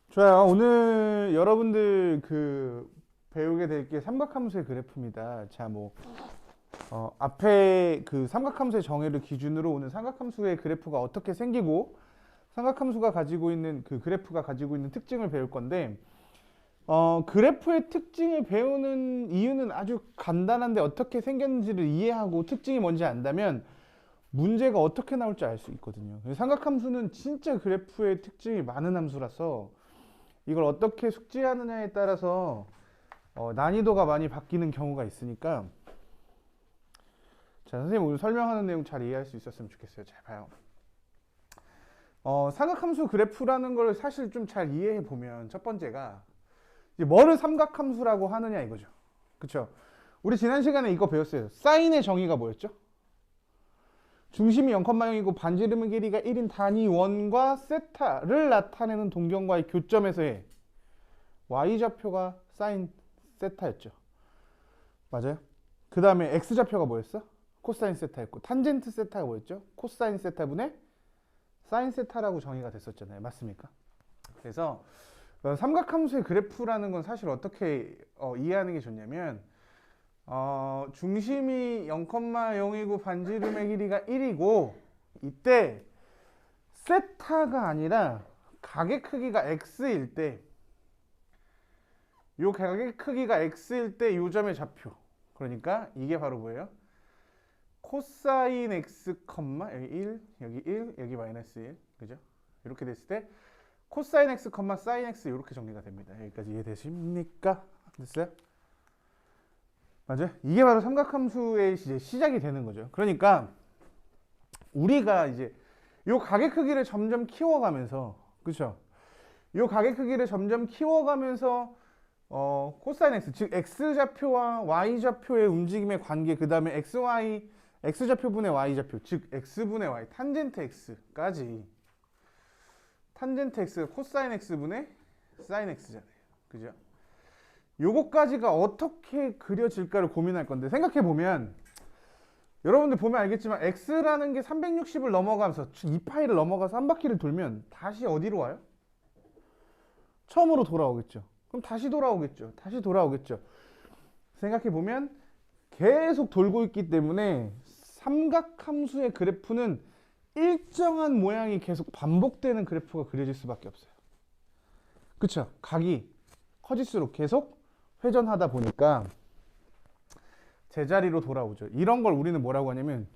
좋아요. 오늘 여러분들 배우게 될 게 삼각함수의 그래프입니다. 자, 앞에 그 삼각함수의 정의를 기준으로 오늘 삼각함수의 그래프가 어떻게 생기고 삼각함수가 가지고 있는 그 그래프가 가지고 있는 특징을 배울 건데, 그래프의 특징을 배우는 이유는 아주 간단한데 어떻게 생겼는지를 이해하고 특징이 뭔지 안다면 문제가 어떻게 나올지 알 수 있거든요. 삼각함수는 진짜 그래프의 특징이 많은 함수라서 이걸 어떻게 숙지하느냐에 따라서 난이도가 많이 바뀌는 경우가 있으니까, 자, 선생님 오늘 설명하는 내용 잘 이해할 수 있었으면 좋겠어요. 잘 봐요. 삼각함수 그래프라는 걸 사실 좀 잘 이해해 보면 첫 번째가 이제 뭐를 삼각함수라고 하느냐 이거죠. 그쵸? 우리 지난 시간에 이거 배웠어요. 사인의 정의가 뭐였죠? 중심이 0,0이고 반지름의 길이가 1인 단위 원과 세타를 나타내는 동경과의 교점에서의 y좌표가 사인 세타였죠. 맞아요? 그 다음에 x좌표가 뭐였어? 코사인 세타였고, 탄젠트 세타가 뭐였죠? 코사인 세타분의 사인 세타라고 정의가 됐었잖아요. 맞습니까? 그래서 삼각함수의 그래프라는 건 사실 어떻게 이해하는 게 좋냐면, 중심이 0,0이고 반지름의 길이가 1이고, 이때 세타가 아니라 각의 크기가 x일 때, 요 각의 크기가 x일 때 요 점의 좌표, 그러니까 이게 바로 뭐예요? 코사인 x, 여기 1, 여기 1, 여기 마이너스 1, 그죠? 이렇게 됐을 때 코사인 x, 사인 x 이렇게 정리가 됩니다. 여기까지 이해되십니까? 됐어요? 맞아요? 이게 바로 삼각함수의 이제 시작이 되는 거죠. 그러니까 우리가 이제 요 각의 크기를 점점 키워가면서, 그렇죠? 요 각의 크기를 점점 키워가면서 코사인 x, 즉 x좌표와 y좌표의 움직임의 관계, 그 다음에 x좌표분의 y좌표, 즉 x분의 y, 탄젠트 x까지, 탄젠트 x가 코사인 x분의 사인 x잖아요. 그죠? 요거까지가 어떻게 그려질까를 고민할 건데, 생각해보면 여러분들 보면 알겠지만 x라는 게 360을 넘어가면서 2파이를 넘어가서 한 바퀴를 돌면 다시 어디로 와요? 처음으로 돌아오겠죠. 그럼 다시 돌아오겠죠. 다시 돌아오겠죠. 생각해보면 계속 돌고 있기 때문에 삼각함수의 그래프는 일정한 모양이 계속 반복되는 그래프가 그려질 수밖에 없어요. 그쵸? 각이 커질수록 계속 회전하다 보니까 제자리로 돌아오죠. 이런 걸 우리는 뭐라고 하냐면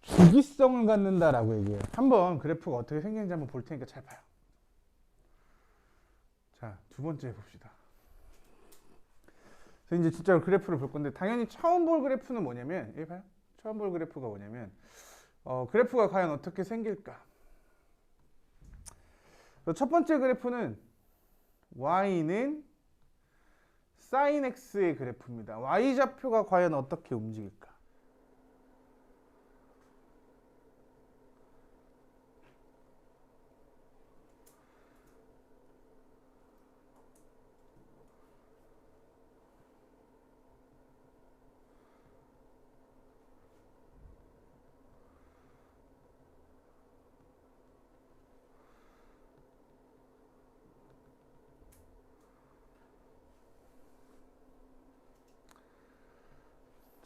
주기성을 갖는다라고 얘기해요. 한번 그래프가 어떻게 생겼는지 한번 볼 테니까 잘 봐요. 자, 두 번째 봅시다. 그래서 이제 진짜로 그래프를 볼 건데, 당연히 처음 볼 그래프는 뭐냐면, 여기 봐요. 처음 볼 그래프가 뭐냐면, 그래프가 과연 어떻게 생길까? 첫 번째 그래프는 y는 sin x의 그래프입니다. y좌표가 과연 어떻게 움직일까?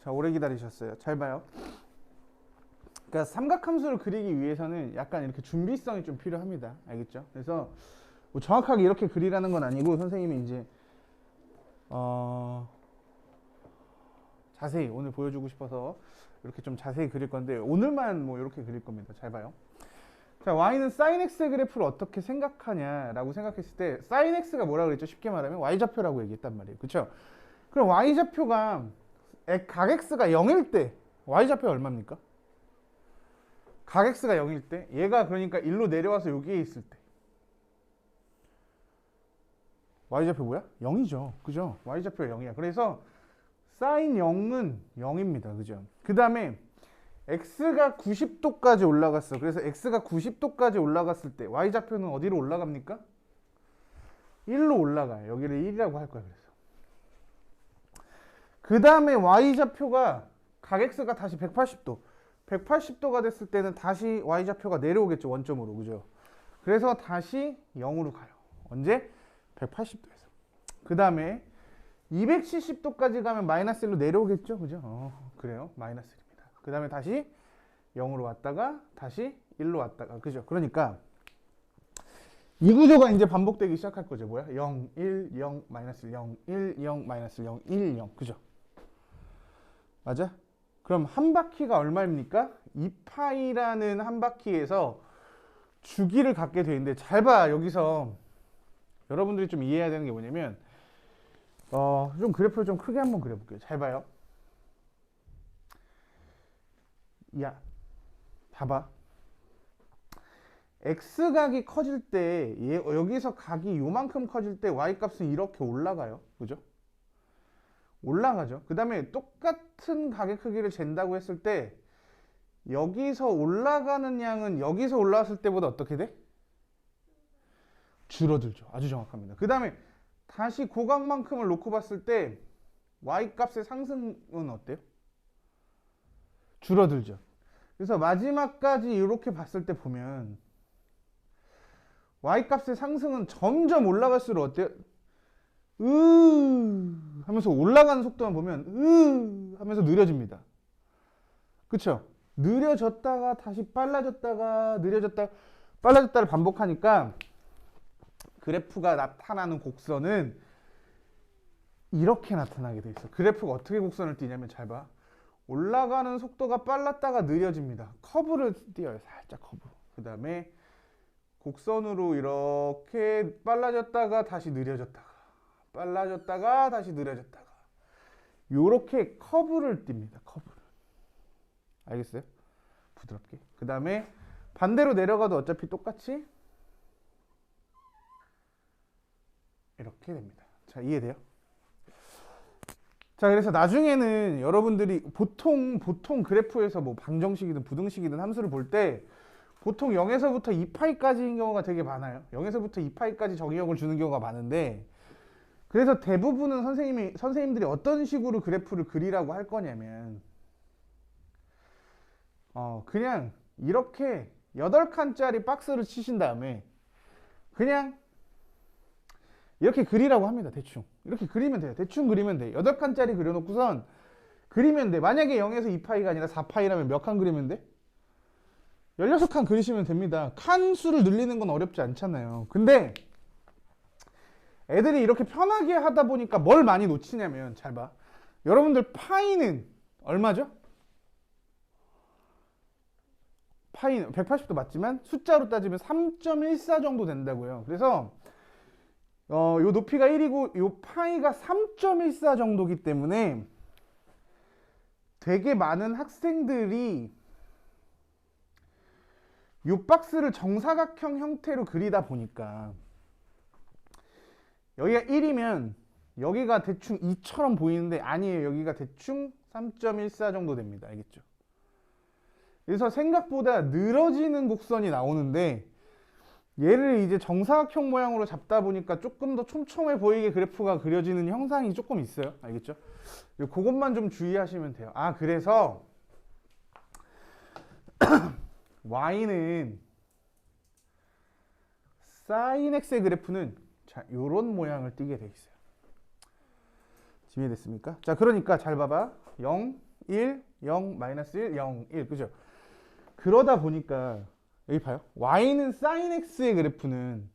자, 오래 기다리셨어요. 잘 봐요. 그러니까 삼각함수를 그리기 위해서는 약간 이렇게 준비성이 좀 필요합니다. 알겠죠? 그래서 뭐 정확하게 이렇게 그리라는 건 아니고, 선생님이 이제 자세히 오늘 보여주고 싶어서 이렇게 좀 자세히 그릴 건데, 오늘만 뭐 이렇게 그릴 겁니다. 잘 봐요. 자, y는 sin x의 그래프를 어떻게 생각하냐라고 생각했을 때, sin x가 뭐라 그랬죠? 쉽게 말하면 y좌표라고 얘기했단 말이에요. 그렇죠? 그럼 y좌표가 각 x가 0일 때 y좌표가 얼마입니까? 각 x가 0일 때, 얘가 그러니까 1로 내려와서 여기에 있을 때 y좌표 뭐야? 0이죠. 그죠? y좌표가 0이야. 그래서 sin 0은 0입니다. 그죠? 그 다음에 x가 90도까지 올라갔어. 그래서 x가 90도까지 올라갔을 때 y좌표는 어디로 올라갑니까? 1로 올라가요. 여기를 1이라고 할 거야. 그래서 그 다음에 y좌표가 각 x가 다시 180도가 됐을 때는 다시 y좌표가 내려오겠죠. 원점으로. 그죠? 그래서 다시 0으로 가요. 언제? 180도에서. 그 다음에 270도까지 가면 마이너스 1로 내려오겠죠? 그죠? 그래요. 마이너스 1입니다. 그 다음에 다시 0으로 왔다가 다시 1로 왔다가. 그죠? 그러니까 이 구조가 이제 반복되기 시작할 거죠. 뭐야? 0, 1, 0, 마이너스 0, 1, 0, 마이너스 0, 1, 0. 그죠? 맞아? 그럼 한 바퀴가 얼마입니까? 2파이라는 한 바퀴에서 주기를 갖게 돼 있는데 잘 봐. 여기서 여러분들이 좀 이해해야 되는 게 뭐냐면 좀 그래프를 좀 크게 한번 그려볼게요. 잘 봐요. 야, 봐봐. x각이 커질 때 여기서 각이 요만큼 커질 때 y값은 이렇게 올라가요. 그죠? 올라가죠. 그 다음에 똑같은 각의 크기를 잰다고 했을 때 여기서 올라가는 양은 여기서 올라왔을 때보다 어떻게 돼? 줄어들죠. 아주 정확합니다. 그 다음에 다시 고각만큼을 놓고 봤을 때 y값의 상승은 어때요? 줄어들죠. 그래서 마지막까지 이렇게 봤을 때 보면 y값의 상승은 점점 올라갈수록 어때요? 하면서 올라가는 속도만 보면 하면서 느려집니다. 그쵸? 느려졌다가 다시 빨라졌다가 느려졌다가 빨라졌다를 반복하니까 그래프가 나타나는 곡선은 이렇게 나타나게 돼 있어. 그래프가 어떻게 곡선을 띄냐면 잘 봐. 올라가는 속도가 빨랐다가 느려집니다. 커브를 띄어요. 살짝 커브. 그 다음에 곡선으로 이렇게 빨라졌다가 다시 느려졌다가 빨라졌다가 다시 느려졌다가 요렇게 커브를 띱니다. 커브를. 알겠어요? 부드럽게. 그 다음에 반대로 내려가도 어차피 똑같이 이렇게 됩니다. 자, 이해돼요? 자, 그래서 나중에는 여러분들이 보통 그래프에서 뭐 방정식이든 부등식이든 함수를 볼 때 보통 0에서부터 2파이까지인 경우가 되게 많아요. 0에서부터 2파이까지 정의역을 주는 경우가 많은데 그래서 대부분은 선생님들이 어떤 식으로 그래프를 그리라고 할 거냐면 그냥 이렇게 8칸짜리 박스를 치신 다음에 그냥 이렇게 그리라고 합니다. 대충 이렇게 그리면 돼요. 대충 그리면 돼. 8칸짜리 그려놓고선 그리면 돼. 만약에 0에서 2파이가 아니라 4파이라면 몇 칸 그리면 돼? 16칸 그리시면 됩니다. 칸 수를 늘리는 건 어렵지 않잖아요. 근데 애들이 이렇게 편하게 하다 보니까 뭘 많이 놓치냐면 잘 봐. 여러분들 파이는 얼마죠? 파이는 180도 맞지만 숫자로 따지면 3.14 정도 된다고요. 그래서 요 높이가 1이고 요 파이가 3.14 정도기 때문에 되게 많은 학생들이 요 박스를 정사각형 형태로 그리다 보니까 여기가 1이면 여기가 대충 2처럼 보이는데 아니에요. 여기가 대충 3.14 정도 됩니다. 알겠죠? 그래서 생각보다 늘어지는 곡선이 나오는데 얘를 이제 정사각형 모양으로 잡다 보니까 조금 더 촘촘해 보이게 그래프가 그려지는 형상이 조금 있어요. 알겠죠? 그것만 좀 주의하시면 돼요. 그래서 y는 sin x의 그래프는 자, 요런 모양을 띠게 돼 있어요. 지금 이해됐습니까? 자, 그러니까 잘 봐봐. 0, 1, 0, 마이너스 1, 0, 1. 그죠? 그러다 보니까 여기 봐요. y는 sin x의 그래프는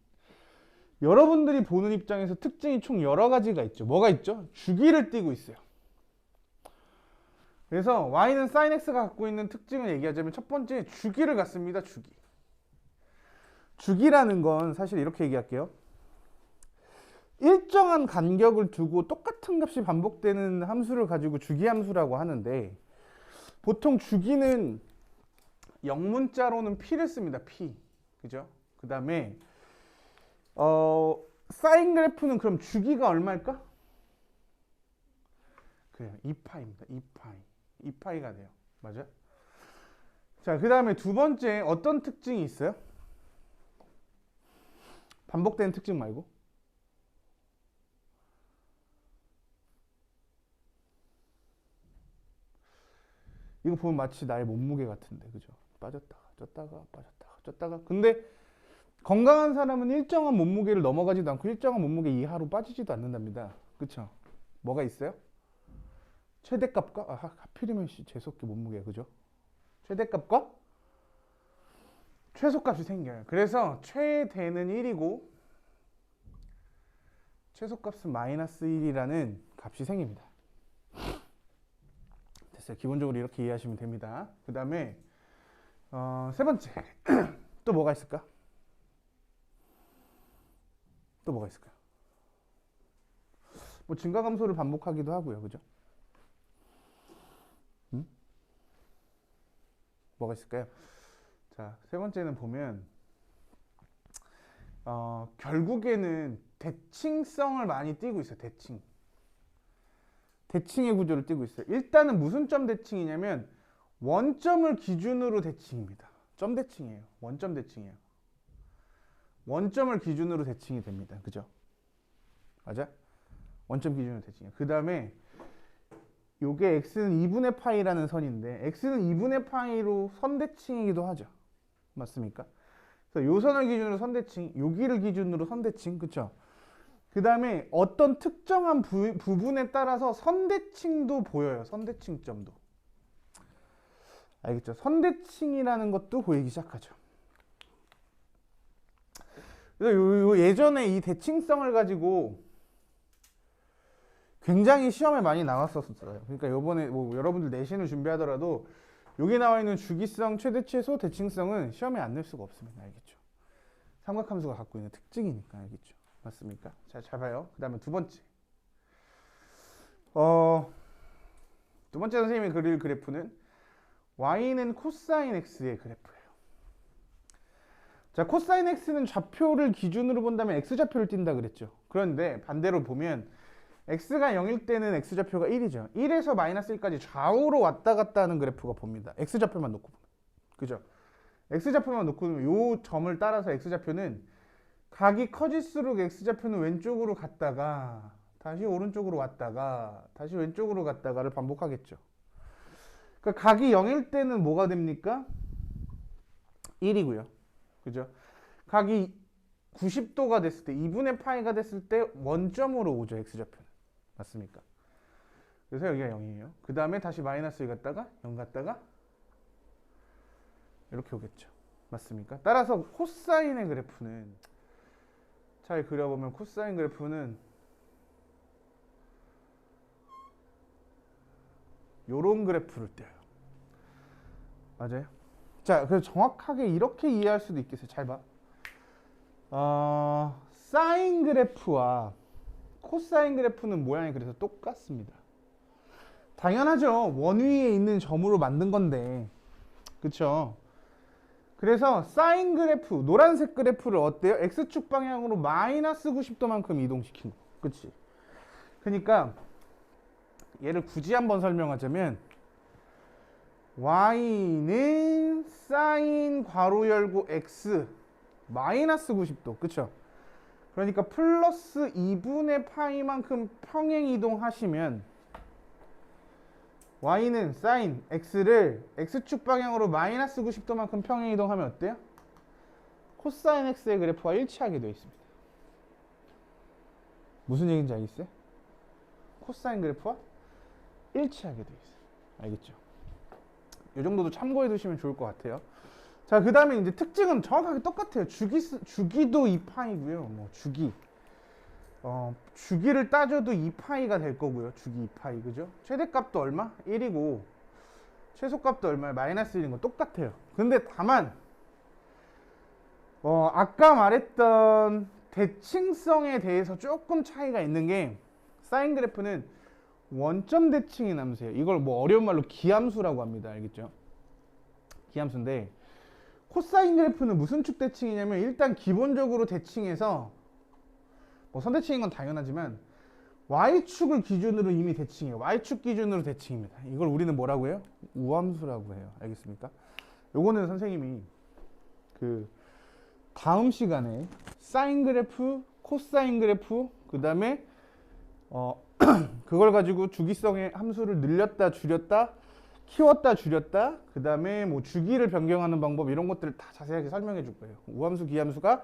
여러분들이 보는 입장에서 특징이 총 여러 가지가 있죠. 뭐가 있죠? 주기를 띠고 있어요. 그래서 y는 sin x가 갖고 있는 특징을 얘기하자면 첫 번째 주기를 갖습니다. 주기. 주기라는 건 사실 이렇게 얘기할게요. 일정한 간격을 두고 똑같은 값이 반복되는 함수를 가지고 주기함수라고 하는데 보통 주기는 영문자로는 p를 씁니다. p. 그죠? 그 다음에 사인 그래프는 그럼 주기가 얼마일까? 그래요. 2파입니다. 2파이가 돼요. 맞아? 자, 그 다음에 두 번째 어떤 특징이 있어요? 반복되는 특징 말고 이거 보면 마치 나의 몸무게 같은데 그죠? 빠졌다가 쪘다가 빠졌다가 쪘다가 근데 건강한 사람은 일정한 몸무게를 넘어가지도 않고 일정한 몸무게 이하로 빠지지도 않는답니다. 그쵸? 뭐가 있어요? 최대값과 하필이면 재수없게 몸무게 그죠? 최대값과 최소값이 생겨요. 그래서 최대는 1이고 최소값은 마이너스 1이라는 값이 생깁니다. 됐어요. 기본적으로 이렇게 이해하시면 됩니다. 그 다음에 세 번째 또 뭐가 있을까? 또 뭐가 있을까요? 뭐 증가 감소를 반복하기도 하고요. 그죠? 뭐가 있을까요? 자, 세 번째는 보면 결국에는 대칭성을 많이 띠고 있어요. 대칭의 구조를 띠고 있어요. 일단은 무슨 점 대칭이냐면 원점을 기준으로 대칭입니다. 점 대칭이에요. 원점 대칭이에요. 원점을 기준으로 대칭이 됩니다. 그죠? 맞아? 원점 기준으로 대칭이에요. 그 다음에 요게 x는 2분의 파이라는 선인데 x는 2분의 파이로 선대칭이기도 하죠. 맞습니까? 그래서 요 선을 기준으로 선대칭, 여기를 기준으로 선대칭, 그쵸? 그 다음에 어떤 특정한 부분에 따라서 선대칭도 보여요. 선대칭점도. 알겠죠? 선대칭이라는 것도 보이기 시작하죠. 그래서 요 예전에 이 대칭성을 가지고 굉장히 시험에 많이 나왔었어요. 그러니까 요번에 뭐 여러분들 내신을 준비하더라도 여기 나와 있는 주기성, 최대, 최소, 대칭성은 시험에 안 낼 수가 없습니다. 알겠죠? 삼각함수가 갖고 있는 특징이니까. 알겠죠? 맞습니까? 자, 잘 봐요. 그 다음에 두 번째. 두 번째 선생님이 그릴 그래프는 y는 코사인 x의 그래프예요. 자, 코사인 x는 좌표를 기준으로 본다면 x좌표를 띈다 그랬죠. 그런데 반대로 보면 x가 0일 때는 x좌표가 1이죠. 1에서 마이너스 1까지 좌우로 왔다 갔다 하는 그래프가 봅니다. x좌표만 놓고 보면. 그죠? x좌표만 놓고 보면 요 점을 따라서 x좌표는 각이 커질수록 x좌표는 왼쪽으로 갔다가 다시 오른쪽으로 왔다가 다시 왼쪽으로 갔다가를 반복하겠죠. 그러니까 각이 0일 때는 뭐가 됩니까? 1이고요. 그죠? 각이 90도가 됐을 때 2분의 파이가 됐을 때 원점으로 오죠. x좌표는. 맞습니까? 그래서 여기가 0이에요. 그 다음에 다시 마이너스 1 갔다가 0 갔다가 이렇게 오겠죠. 맞습니까? 따라서 코사인의 그래프는 잘 그려보면 코사인 그래프는 요런 그래프를 떼요. 맞아요? 자, 그래서 정확하게 이렇게 이해할 수도 있겠어요. 잘 봐. 사인 그래프와 코사인 그래프는 모양이 그래서 똑같습니다. 당연하죠. 원 위에 있는 점으로 만든 건데. 그쵸? 그래서 사인 그래프, 노란색 그래프를 어때요? x축 방향으로 마이너스 90도만큼 이동시킨 거. 그치? 그러니까 얘를 굳이 한번 설명하자면 y는 사인 괄호 열고 x 마이너스 90도. 그쵸? 그러니까 플러스 2분의 파이만큼 평행 이동하시면 y는 사인 x를 x축 방향으로 마이너스 90도만큼 평행 이동하면 어때요? 코사인 x의 그래프와 일치하게 되어 있습니다. 무슨 얘기인지 알겠어요? 코사인 그래프와 일치하게 되어 있어요. 알겠죠? 이 정도도 참고해 두시면 좋을 것 같아요. 자, 그 다음에 이제 특징은 정확하게 똑같아요. 주기도 2파이고요. 뭐 주기를 따져도 2파이가 될 거고요. 주기 2파이, 그죠? 최대값도 얼마? 1이고 최소값도 얼마야? 마이너스 1인 거 똑같아요. 근데 다만 아까 말했던 대칭성에 대해서 조금 차이가 있는 게 사인 그래프는 원점 대칭이 남으세요. 이걸 뭐 어려운 말로 기함수라고 합니다. 알겠죠? 기함수인데 코사인 그래프는 무슨 축 대칭이냐면 일단 기본적으로 대칭해서 뭐 선대칭인 건 당연하지만 y축을 기준으로 이미 대칭해요. y축 기준으로 대칭입니다. 이걸 우리는 뭐라고 해요? 우함수라고 해요. 알겠습니까? 요거는 선생님이 그 다음 시간에 사인 그래프, 코사인 그래프, 그 다음에 그걸 가지고 주기성의 함수를 늘렸다 줄였다 키웠다 줄였다 그 다음에 뭐 주기를 변경하는 방법 이런 것들을 다 자세하게 설명해 줄 거예요. 우함수 기함수가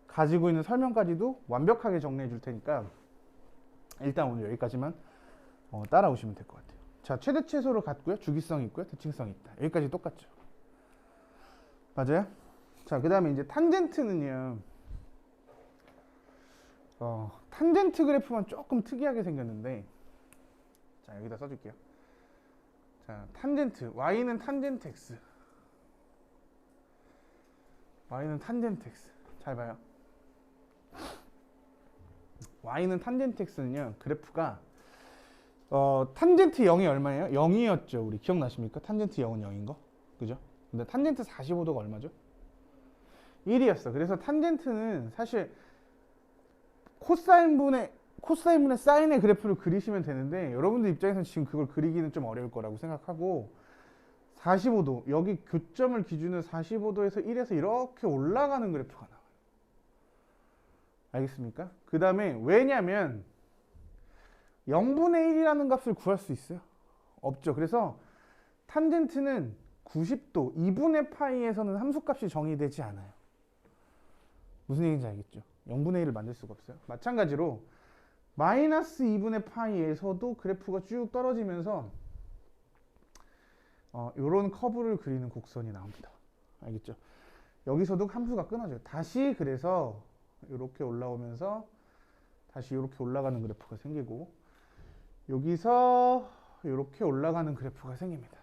가지고 있는 설명까지도 완벽하게 정리해 줄 테니까 일단 오늘 여기까지만 따라오시면 될 것 같아요. 자, 최대 최소를 갖고요. 주기성이 있고요. 대칭성이 있다. 여기까지 똑같죠. 맞아요? 자, 그 다음에 이제 탄젠트는요. 탄젠트 그래프만 조금 특이하게 생겼는데 자, 여기다 써줄게요. 자, 탄젠트 y는 탄젠트 x y는 탄젠트 x 잘 봐요. y는 탄젠트 x는요 그래프가 탄젠트 0이 얼마예요? 0이었죠. 우리 기억나십니까? 탄젠트 0은 0인 거 그죠? 근데 탄젠트 45도가 얼마죠? 1이었어. 그래서 탄젠트는 사실 코사인분의 사인의 그래프를 그리시면 되는데 여러분들 입장에서는 지금 그걸 그리기는 좀 어려울 거라고 생각하고 45도 여기 교점을 기준으로 45도에서 1에서 이렇게 올라가는 그래프가 나와요. 알겠습니까? 그 다음에 왜냐면 0분의 1이라는 값을 구할 수 있어요? 없죠. 그래서 탄젠트는 90도 2분의 파이에서는 함수값이 정의되지 않아요. 무슨 얘기인지 알겠죠? 0분의 1을 만들 수가 없어요. 마찬가지로 마이너스 2분의 파이에서도 그래프가 쭉 떨어지면서 이런 커브를 그리는 곡선이 나옵니다. 알겠죠? 여기서도 함수가 끊어져요. 다시 그래서 이렇게 올라오면서 다시 이렇게 올라가는 그래프가 생기고 여기서 이렇게 올라가는 그래프가 생깁니다.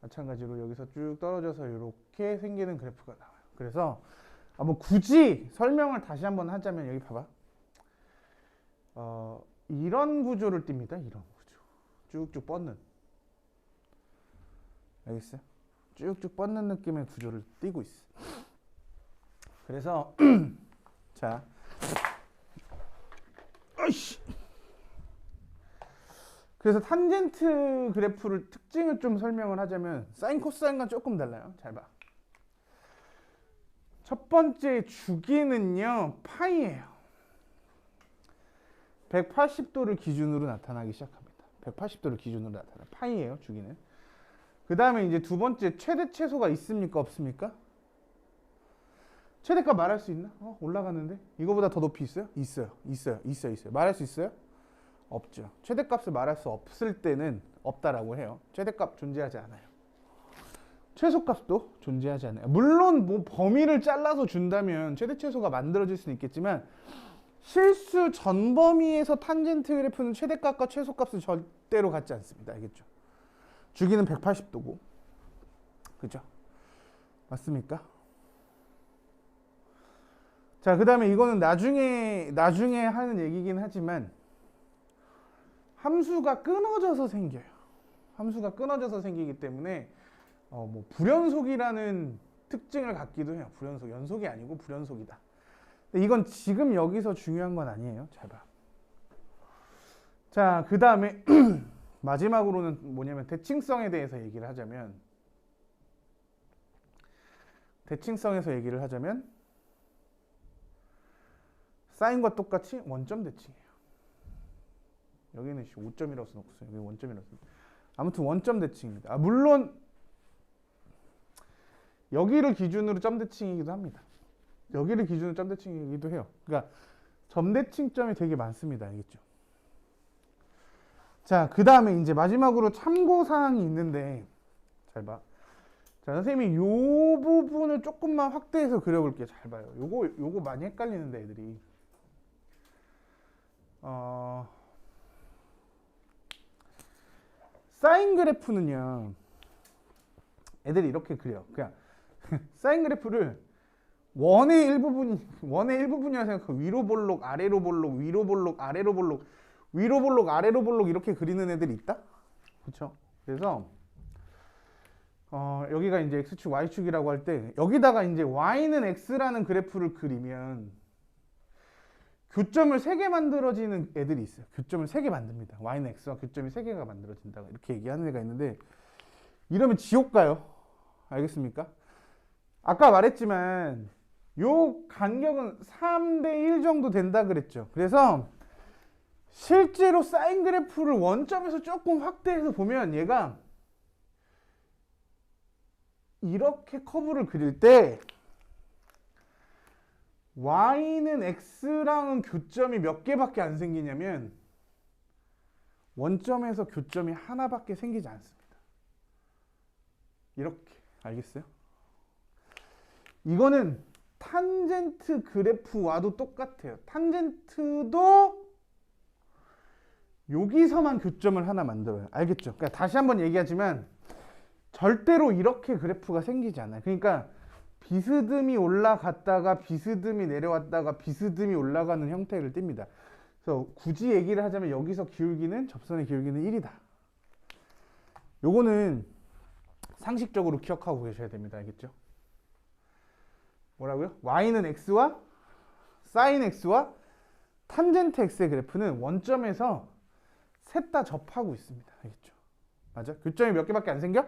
마찬가지로 여기서 쭉 떨어져서 이렇게 생기는 그래프가 나와요. 그래서 뭐 굳이 설명을 다시 한번 하자면 여기 봐봐. 이런 구조를 띱니다. 이런 구조. 쭉쭉 뻗는. 알겠어요? 쭉쭉 뻗는 느낌의 구조를 띄고 있어. 그래서 자, 어이씨. 그래서 탄젠트 그래프를 특징을 좀 설명을 하자면 사인 코사인과 조금 달라요. 잘 봐. 첫 번째 주기는요 파이예요. 180도를 기준으로 나타나기 시작합니다. 180도를 기준으로 나타나 파이예요. 주기는. 그 다음에 이제 두 번째 최대 최소가 있습니까 없습니까? 최대값 말할 수 있나? 올라가는데 이거보다 더 높이 있어요? 있어요. 말할 수 있어요? 없죠. 최대값을 말할 수 없을 때는 없다라고 해요. 최대값 존재하지 않아요. 최소값도 존재하지 않아요. 물론 뭐 범위를 잘라서 준다면 최대 최소가 만들어질 수는 있겠지만 실수 전 범위에서 탄젠트 그래프는 최대값과 최소값은 절대로 같지 않습니다. 알겠죠? 주기는 180도고 그죠? 맞습니까? 자, 그 다음에 이거는 나중에 하는 얘기긴 하지만 함수가 끊어져서 생겨요. 함수가 끊어져서 생기기 때문에 뭐 불연속이라는 특징을 갖기도 해요. 불연속, 연속이 아니고 불연속이다. 근데 이건 지금 여기서 중요한 건 아니에요. 잘 봐. 자, 그 다음에 마지막으로는 뭐냐면 대칭성에 대해서 얘기를 하자면 사인과 똑같이 원점 대칭이에요. 여기는 5점이라고 써놓고서 여기 원점이라고 써놓고 아무튼 원점 대칭입니다. 물론 여기를 기준으로 점 대칭이기도 합니다. 여기를 기준으로 점 대칭이기도 해요. 그러니까 점 대칭점이 되게 많습니다. 알겠죠? 자, 그 다음에 이제 마지막으로 참고사항이 있는데 잘 봐. 자, 선생님이 요 부분을 조금만 확대해서 그려볼게요. 잘 봐요. 요거 많이 헷갈리는데 애들이 사인 그래프는요 애들이 이렇게 그려. 그냥 사인 그래프를 원의 일부분이라 생각하고 위로 볼록 아래로 볼록 위로 볼록 아래로 볼록 위로 볼록 아래로 볼록 이렇게 그리는 애들이 있다. 그렇죠? 그래서 여기가 이제 x축 y축이라고 할 때 여기다가 이제 y는 x라는 그래프를 그리면 교점을 3개 만들어지는 애들이 있어요. 교점을 3개 만듭니다. y는 x와 교점이 3개가 만들어진다. 이렇게 얘기하는 애가 있는데 이러면 지옥 가요. 알겠습니까? 아까 말했지만 요 간격은 3대 1 정도 된다 그랬죠. 그래서 실제로 사인 그래프를 원점에서 조금 확대해서 보면 얘가 이렇게 커브를 그릴 때 y는 x랑은 교점이 몇 개밖에 안 생기냐면 원점에서 교점이 하나밖에 생기지 않습니다. 이렇게. 알겠어요? 이거는 탄젠트 그래프와도 똑같아요. 탄젠트도 여기서만 교점을 하나 만들어요. 알겠죠? 그러니까 다시 한번 얘기하지만 절대로 이렇게 그래프가 생기지 않아요. 그러니까 비스듬히 올라갔다가 비스듬히 내려왔다가 비스듬히 올라가는 형태를 띱니다. 그래서 굳이 얘기를 하자면 여기서 기울기는 접선의 기울기는 1이다. 요거는 상식적으로 기억하고 계셔야 됩니다. 알겠죠? 뭐라고요? y는 x와 sin x와 탄젠트 x의 그래프는 원점에서 셋 다 접하고 있습니다. 알겠죠? 맞아? 교점이 몇 개밖에 안 생겨?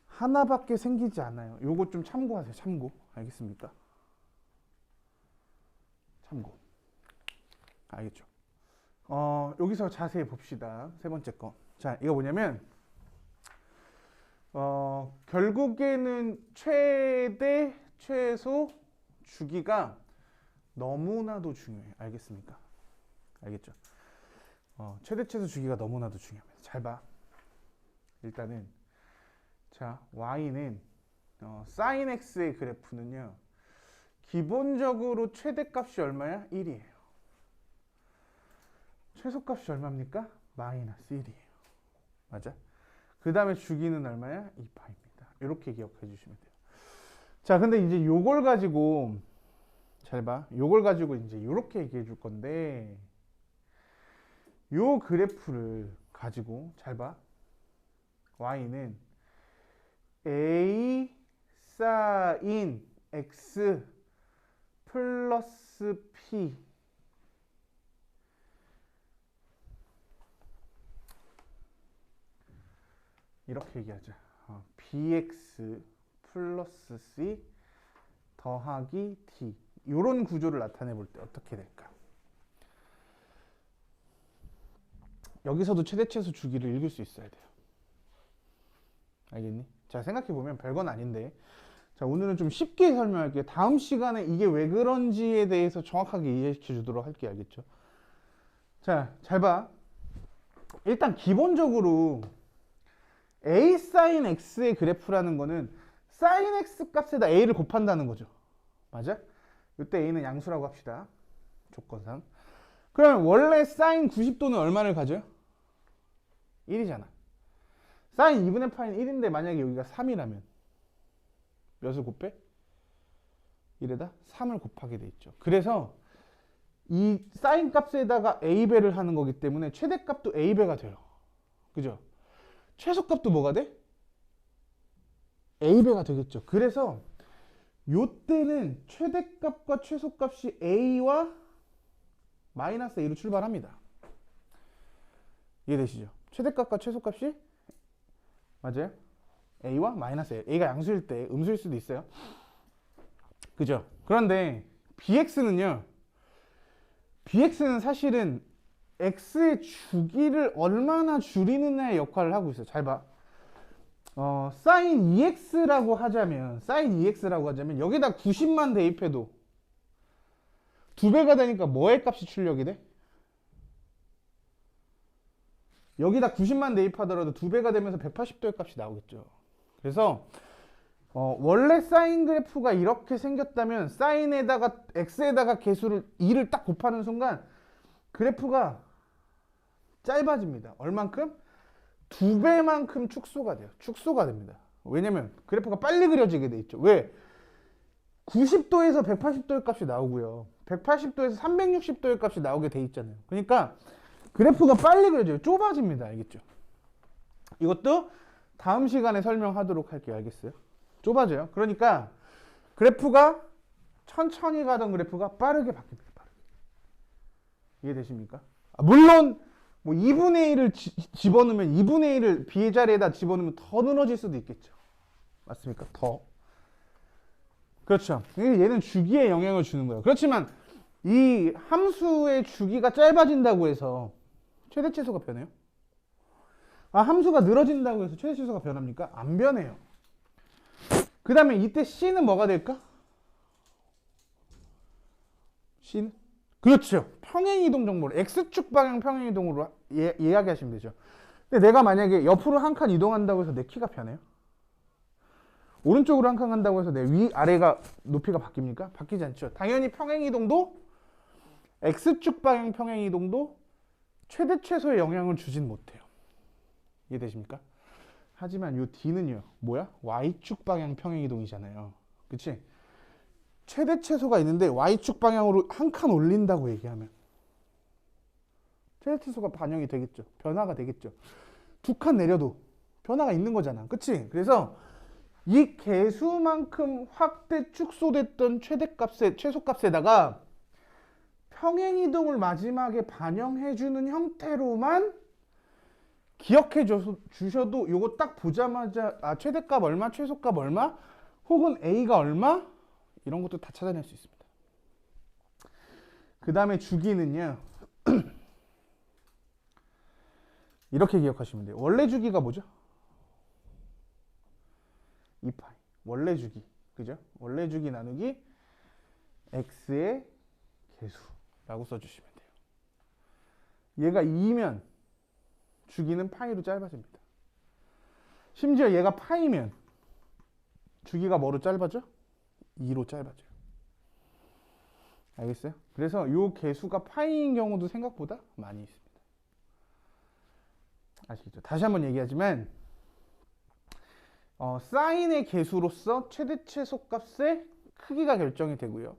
하나밖에 생기지 않아요. 요거 좀 참고하세요. 참고. 알겠습니까? 참고. 알겠죠? 여기서 자세히 봅시다. 세 번째 거. 자, 이거 뭐냐면 결국에는 최대, 최소, 주기가 너무나도 중요해요. 알겠습니까? 알겠죠? 최대, 최소, 주기가 너무나도 중요합니다. 잘 봐. 일단은 자, y는 sin x의 그래프는요. 기본적으로 최대값이 얼마야? 1이에요. 최소값이 얼마입니까? 마이너스 1이에요. 맞아? 그 다음에 주기는 얼마야? 2파입니다. 이렇게 기억해 주시면 돼요. 자, 근데 이제 요걸 가지고 잘 봐. 요걸 가지고 이제 이렇게 얘기해 줄 건데 요 그래프를 가지고 잘 봐. y는 a sin x 플러스 p 이렇게 얘기하자. bx 플러스 c 더하기 d 이런 구조를 나타내 볼 때 어떻게 될까? 여기서도 최대 최소 주기를 읽을 수 있어야 돼요. 알겠니? 자, 생각해보면 별건 아닌데 자, 오늘은 좀 쉽게 설명할게요. 다음 시간에 이게 왜 그런지에 대해서 정확하게 이해시켜 주도록 할게요. 알겠죠? 자, 잘 봐. 일단 기본적으로 a sin x의 그래프라는 거는 sin x 값에다 a를 곱한다는 거죠. 맞아? 이때 a는 양수라고 합시다. 조건상. 그러면 원래 sin 90도는 얼마를 가져요? 1이잖아. sin 2분의 파이는 1인데 만약에 여기가 3이라면 몇을 곱해? 1에다 3을 곱하게 돼 있죠. 그래서 이 sin 값에다가 a배를 하는 거기 때문에 최대값도 a배가 돼요. 그죠? 최소값도 뭐가 돼? a배가 되겠죠. 그래서 요때는 최대값과 최소값이 a와 마이너스 a로 출발합니다. 이해되시죠? 최대값과 최소값이 맞아요? a와 마이너스 a. a가 양수일 때 음수일 수도 있어요. 그죠? 그런데 bx는요. bx는 사실은 x의 주기를 얼마나 줄이느냐의 역할을 하고 있어요. 잘 봐. sin 2x라고 하자면 여기다 90만 대입해도 2배가 되니까 뭐의 값이 출력이 돼? 여기다 90만 대입하더라도 2배가 되면서 180도의 값이 나오겠죠. 그래서 원래 사인 그래프가 이렇게 생겼다면 사인에다가 x에다가 개수를 2를 딱 곱하는 순간 그래프가 짧아집니다. 얼만큼? 2배만큼 축소가 돼요. 축소가 됩니다. 왜냐면 그래프가 빨리 그려지게 돼 있죠. 왜? 90도에서 180도의 값이 나오고요. 180도에서 360도의 값이 나오게 돼 있잖아요. 그러니까 그래프가 빨리 그려져요. 좁아집니다. 알겠죠? 이것도 다음 시간에 설명하도록 할게요. 알겠어요? 좁아져요. 그러니까 그래프가 천천히 가던 그래프가 빠르게 바뀝니다. 빠르게. 이해되십니까? 물론 뭐 2분의 1을 집어넣으면 2분의 1을 b의 자리에다 집어넣으면 더 늘어질 수도 있겠죠. 맞습니까? 더. 그렇죠. 얘는 주기에 영향을 주는 거예요. 그렇지만 이 함수의 주기가 짧아진다고 해서 최대 최소가 변해요? 함수가 늘어진다고 해서 최대 최소가 변합니까? 안 변해요. 그 다음에 이때 C는 뭐가 될까? C는? 그렇죠. 평행이동 정보를 X축 방향 평행이동으로 이야기하시면 되죠. 근데 내가 만약에 옆으로 한 칸 이동한다고 해서 내 키가 변해요? 오른쪽으로 한 칸 간다고 해서 내 위, 아래가 높이가 바뀝니까? 바뀌지 않죠. 당연히 평행이동도 X축 방향 평행이동도 최대 최소의 영향을 주진 못해요. 이해되십니까? 하지만 요 D는요. 뭐야? Y축 방향 평행이동이잖아요. 그치? 최대 최소가 있는데 Y축 방향으로 한 칸 올린다고 얘기하면 최대 최소가 반영이 되겠죠. 변화가 되겠죠. 두 칸 내려도 변화가 있는 거잖아. 그치? 그래서 이 개수만큼 확대 축소됐던 최소값에다가 평행이동을 마지막에 반영해주는 형태로만 기억해 주셔도 요거 딱 보자마자 최대값 얼마, 최소값 얼마, 혹은 A가 얼마 이런 것도 다 찾아낼 수 있습니다. 그 다음에 주기는요. 이렇게 기억하시면 돼요. 원래 주기가 뭐죠? 2파이. 원래 주기. 그죠? 원래 주기 나누기 x의 개수라고 써주시면 돼요. 얘가 2면 주기는 파이로 짧아집니다. 심지어 얘가 파이면 주기가 뭐로 짧아져? 2로 짧아져요. 알겠어요? 그래서 이 개수가 파이인 경우도 생각보다 많이 있습니다. 아시겠죠? 다시 한번 얘기하지만 사인의 개수로서 최대 최소값의 크기가 결정이 되고요.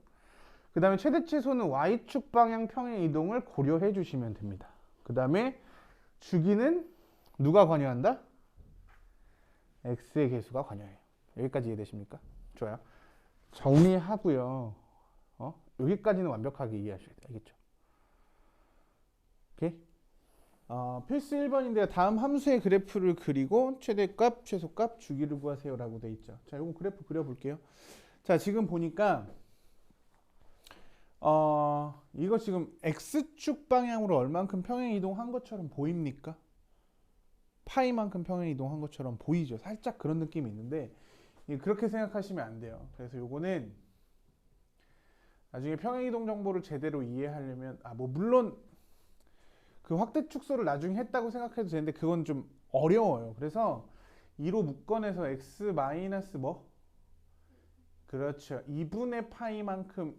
그 다음에 최대 최소는 Y축 방향 평행 이동을 고려해 주시면 됩니다. 그 다음에 주기는 누가 관여한다? X의 개수가 관여해요. 여기까지 이해되십니까? 좋아요. 정리하고요. 여기까지는 완벽하게 이해하셔야 돼요. 알겠죠? 오케이? 필수 1번인데요. 다음 함수의 그래프를 그리고 최대값, 최소값, 주기를 구하세요 라고 돼 있죠. 자, 이거 그래프 그려볼게요. 자, 지금 보니까 이거 지금 X축 방향으로 얼만큼 평행 이동한 것처럼 보입니까? 파이만큼 평행 이동한 것처럼 보이죠. 살짝 그런 느낌이 있는데 그렇게 생각하시면 안 돼요. 그래서 요거는 나중에 평행 이동 정보를 제대로 이해하려면 물론 그 확대 축소를 나중에 했다고 생각해도 되는데 그건 좀 어려워요. 그래서 2로 묶어내서 x 마이너스 뭐? 그렇죠. 2분의 파이만큼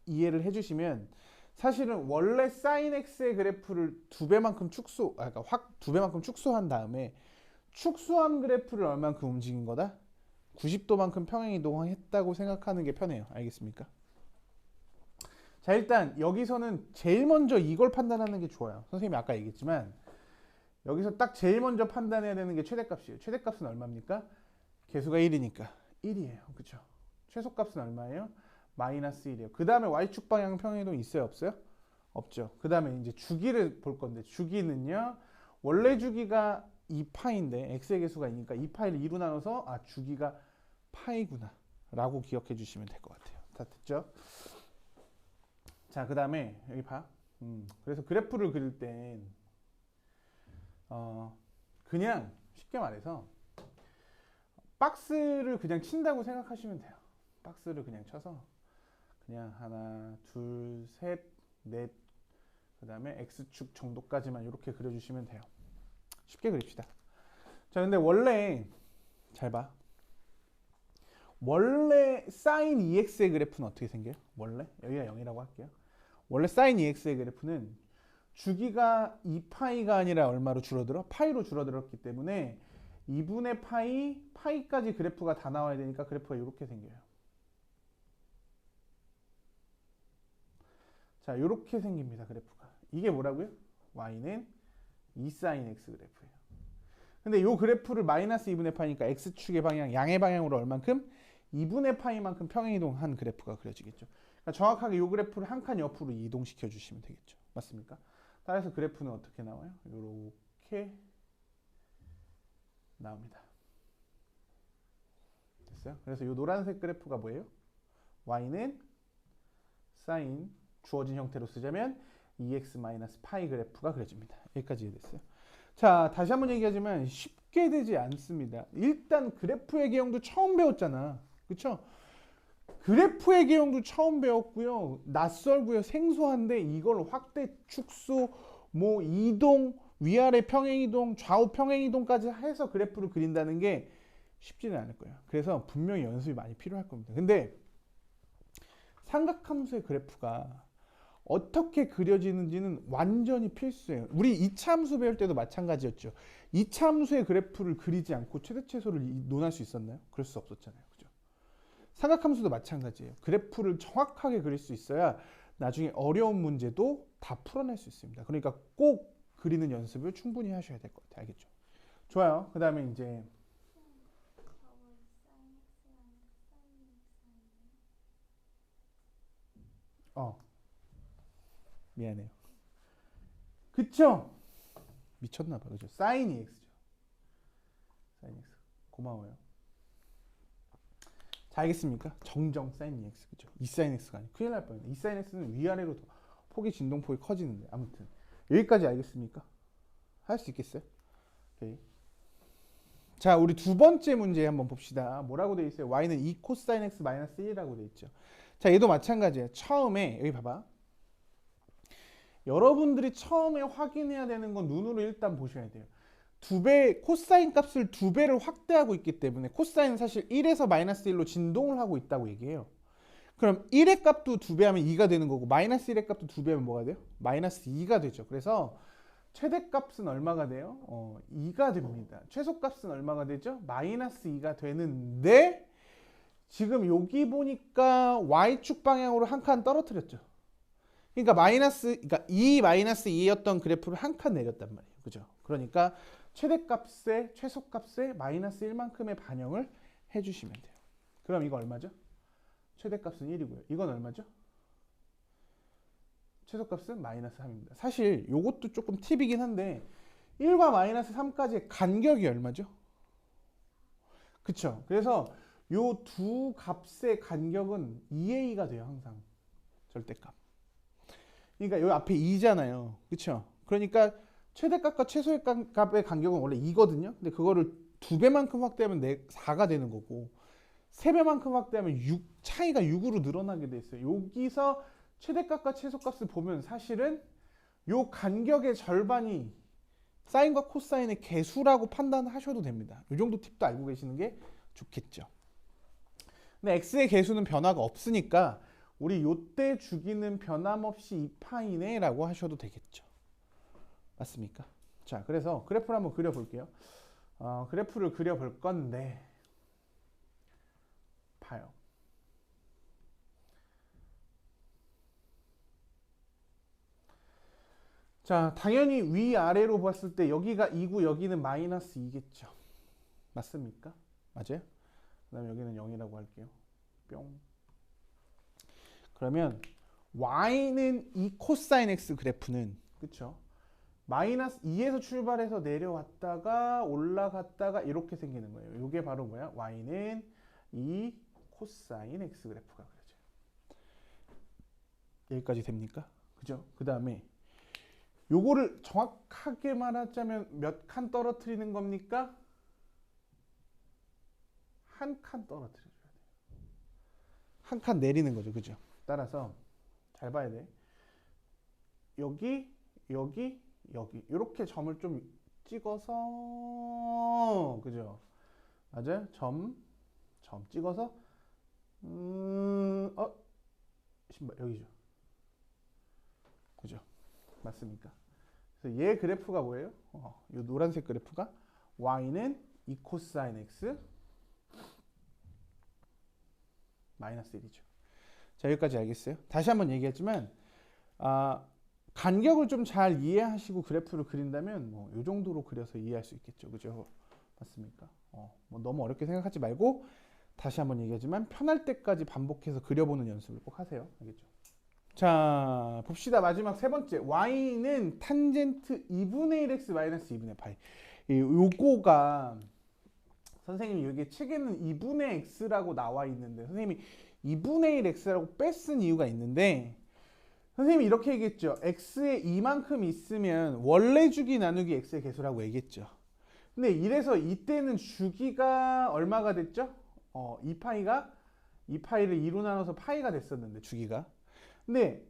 이해를 해주시면 사실은 원래 sin x의 그래프를 두 배만큼 그러니까 확 두 배만큼 축소한 다음에 축소한 그래프를 얼만큼 움직인 거다? 90도만큼 평행 이동했다고 생각하는 게 편해요. 알겠습니까? 자, 일단 여기서는 제일 먼저 이걸 판단하는 게 좋아요. 선생님이 아까 얘기했지만 여기서 딱 제일 먼저 판단해야 되는 게 최대값이에요. 최대값은 얼마입니까? 개수가 1이니까 1이에요. 그렇죠? 최소값은 얼마예요? 마이너스 1이에요. 그 다음에 Y축 방향 평행이동 있어요? 없어요? 없죠. 그 다음에 이제 주기를 볼 건데 주기는요. 원래 주기가 2파인데 x의 개수가 있으니까 2파이를 2로 나눠서 주기가 파이구나 라고 기억해 주시면 될 것 같아요. 다 됐죠? 자, 그 다음에 여기 봐. 그래서 그래프를 그릴 땐 그냥 쉽게 말해서 박스를 그냥 친다고 생각하시면 돼요. 박스를 그냥 쳐서 그냥 하나, 둘, 셋, 넷, 그 다음에 x축 정도까지만 이렇게 그려주시면 돼요. 쉽게 그립시다. 자, 근데 원래 잘 봐. 원래 sin 2x의 그래프는 어떻게 생겨요? 원래 여기가 0이라고 할게요. 원래 sin 2x의 그래프는 주기가 2파이가 아니라 얼마로 줄어들어? 파이로 줄어들었기 때문에 2분의 파이까지 그래프가 다 나와야 되니까 그래프가 이렇게 생겨요. 자, 이렇게 생깁니다. 그래프가. 이게 뭐라고요? y는 2sin x 그래프예요. 근데 이 그래프를 마이너스 2분의 파이니까 x축의 방향, 양의 방향으로 얼만큼? 2분의 파이만큼 평행이동한 그래프가 그려지겠죠. 그러니까 정확하게 이 그래프를 한 칸 옆으로 이동시켜 주시면 되겠죠. 맞습니까? 따라서 그래프는 어떻게 나와요? 이렇게 나옵니다. 됐어요? 그래서 이 노란색 그래프가 뭐예요? y는 sin 주어진 형태로 쓰자면 2x-파이 그래프가 그려집니다. 여기까지 이해됐어요? 자, 다시 한번 얘기하지만 쉽게 되지 않습니다. 일단 그래프의 개형도 처음 배웠잖아. 그쵸? 그래프의 개형도 처음 배웠고요. 낯설고요. 생소한데 이걸 확대, 축소, 뭐 이동, 위아래 평행이동, 좌우 평행이동까지 해서 그래프를 그린다는 게 쉽지는 않을 거예요. 그래서 분명히 연습이 많이 필요할 겁니다. 근데 삼각함수의 그래프가 어떻게 그려지는지는 완전히 필수예요. 우리 이차함수 배울 때도 마찬가지였죠. 이차함수의 그래프를 그리지 않고 최대최소를 논할 수 있었나요? 그럴 수 없었잖아요. 그죠? 삼각함수도 마찬가지예요. 그래프를 정확하게 그릴 수 있어야 나중에 어려운 문제도 다 풀어낼 수 있습니다. 그러니까 꼭 그리는 연습을 충분히 하셔야 될 것 같아요. 알겠죠? 좋아요. 그 다음에 이제 미안해요. 그쵸? 미쳤나봐. 그죠? 사인 EX죠. 사인 EX. 고마워요. 자, 알겠습니까? 정정 사인 EX. 그죠? 이 사인 X가 아니고 큰일 날 뻔했네. 이 사인 X는 위아래로 폭이 진동폭이 커지는데. 아무튼 여기까지 알겠습니까? 할 수 있겠어요? 오케이. 자, 우리 두 번째 문제 한번 봅시다. 뭐라고 돼 있어요? y는 2 코사인 x 마이너스 1이라고 돼 있죠. 자, 얘도 마찬가지예요. 처음에 여기 봐봐. 여러분들이 처음에 확인해야 되는 건 눈으로 일단 보셔야 돼요. 두 배, 코사인 값을 두 배를 확대하고 있기 때문에 코사인은 사실 1에서 마이너스 1로 진동을 하고 있다고 얘기해요. 그럼 1의 값도 두 배 하면 2가 되는 거고 마이너스 1의 값도 두 배 하면 뭐가 돼요? 마이너스 2가 되죠. 그래서 최대값은 얼마가 돼요? 2가 됩니다. 최소값은 얼마가 되죠? 마이너스 2가 되는데 지금 여기 보니까 y축 방향으로 한 칸 떨어뜨렸죠. 그러니까 그러니까 2 마이너스 2였던 그래프를 한 칸 내렸단 말이에요. 그죠? 그러니까 최대값에 최소값에 마이너스 1만큼의 반영을 해주시면 돼요. 그럼 이거 얼마죠? 최대값은 1이고요. 이건 얼마죠? 최소값은 마이너스 3입니다. 사실 이것도 조금 팁이긴 한데 1과 마이너스 3까지의 간격이 얼마죠? 그쵸? 그래서 요 두 값의 간격은 2a가 돼요. 항상 절대값. 그러니까 여기 앞에 2잖아요. 그쵸? 그러니까 최대값과 최소값의 간격은 원래 2거든요. 근데 그거를 두 배만큼 확대하면 4가 되는 거고 3배만큼 확대하면 6, 차이가 6으로 늘어나게 돼 있어요. 여기서 최대값과 최소값을 보면 사실은 요 간격의 절반이 사인과 코사인의 개수라고 판단하셔도 됩니다. 이 정도 팁도 알고 계시는 게 좋겠죠. 근데 x의 개수는 변화가 없으니까 우리 요때 주기는 변함없이 2파이네 라고 하셔도 되겠죠. 맞습니까? 자, 그래서 그래프를 한번 그려볼게요. 그래프를 그려볼 건데 봐요. 자, 당연히 위아래로 봤을 때 여기가 2고 여기는 마이너스 2겠죠. 맞습니까? 맞아요? 그 다음에 여기는 0이라고 할게요. 뿅. 그러면 y는 2 코사인 x 그래프는 그쵸? 마이너스 2에서 출발해서 내려왔다가 올라갔다가 이렇게 생기는 거예요. 이게 바로 뭐야? y는 2 코사인 x 그래프가 그려져요. 여기까지 됩니까? 그죠? 그 다음에 요거를 정확하게 말하자면 몇 칸 떨어뜨리는 겁니까? 한 칸 떨어뜨려줘야 돼요. 한 칸 내리는 거죠. 그죠? 따라서 잘 봐야 돼. 여기, 여기, 여기 이렇게 점을 좀 찍어서 그죠? 맞아요? 점 찍어서 신발 여기죠. 그죠? 맞습니까? 그래서 얘 그래프가 뭐예요? 이 노란색 그래프가 y는 2 코사인 x 마이너스 1이죠. 자, 여기까지 알겠어요? 다시 한번 얘기했지만 간격을 좀 잘 이해하시고 그래프를 그린다면 뭐 이 정도로 그려서 이해할 수 있겠죠. 그죠? 맞습니까? 뭐 너무 어렵게 생각하지 말고 다시 한번 얘기하지만 편할 때까지 반복해서 그려보는 연습을 꼭 하세요. 알겠죠? 자, 봅시다. 마지막 세 번째. y는 탄젠트 2분의 1x 마이너스 2분의 파이. 요거가 선생님이 여기 책에는 2분의 x라고 나와 있는데 선생님이 2분의 1x라고 뺐은 이유가 있는데 선생님이 이렇게 얘기했죠. x에 이만큼 있으면 원래 주기 나누기 x의 개수라고 얘기했죠. 근데 이래서 이때는 주기가 얼마가 됐죠? 2파이를 2로 나눠서 파이가 됐었는데 주기가. 근데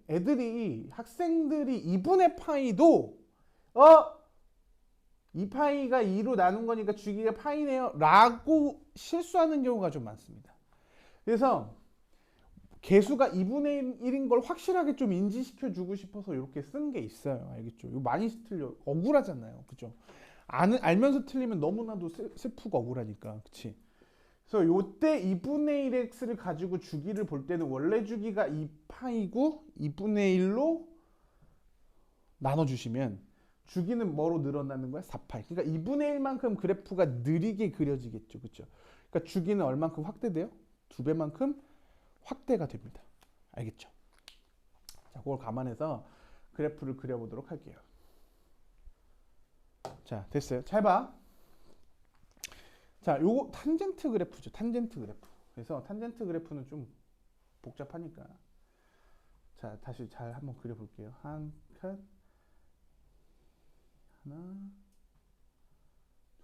학생들이 2분의 파이도 2파이가 2로 나눈 거니까 주기가 파이네요 라고 실수하는 경우가 좀 많습니다. 그래서 개수가 2분의 1인 걸 확실하게 좀 인지시켜 주고 싶어서 이렇게 쓴 게 있어요. 알겠죠? 이거 많이 틀려. 억울하잖아요. 그죠? 알면서 틀리면 너무나도 슬프고 억울하니까. 그치? 그래서 요때 2분의 1x를 가지고 주기를 볼 때는 원래 주기가 2파이고 2분의 1로 나눠주시면 주기는 뭐로 늘어나는 거야? 4파이. 그러니까 2분의 1만큼 그래프가 느리게 그려지겠죠. 그렇죠? 그러니까 주기는 얼만큼 확대돼요? 2배만큼 확대가 됩니다. 알겠죠? 자, 그걸 감안해서 그래프를 그려보도록 할게요. 자, 됐어요. 잘 봐. 자, 요거 탄젠트 그래프죠. 탄젠트 그래프. 그래서 탄젠트 그래프는 좀 복잡하니까. 자, 다시 잘 한번 그려볼게요. 한 칸, 하나,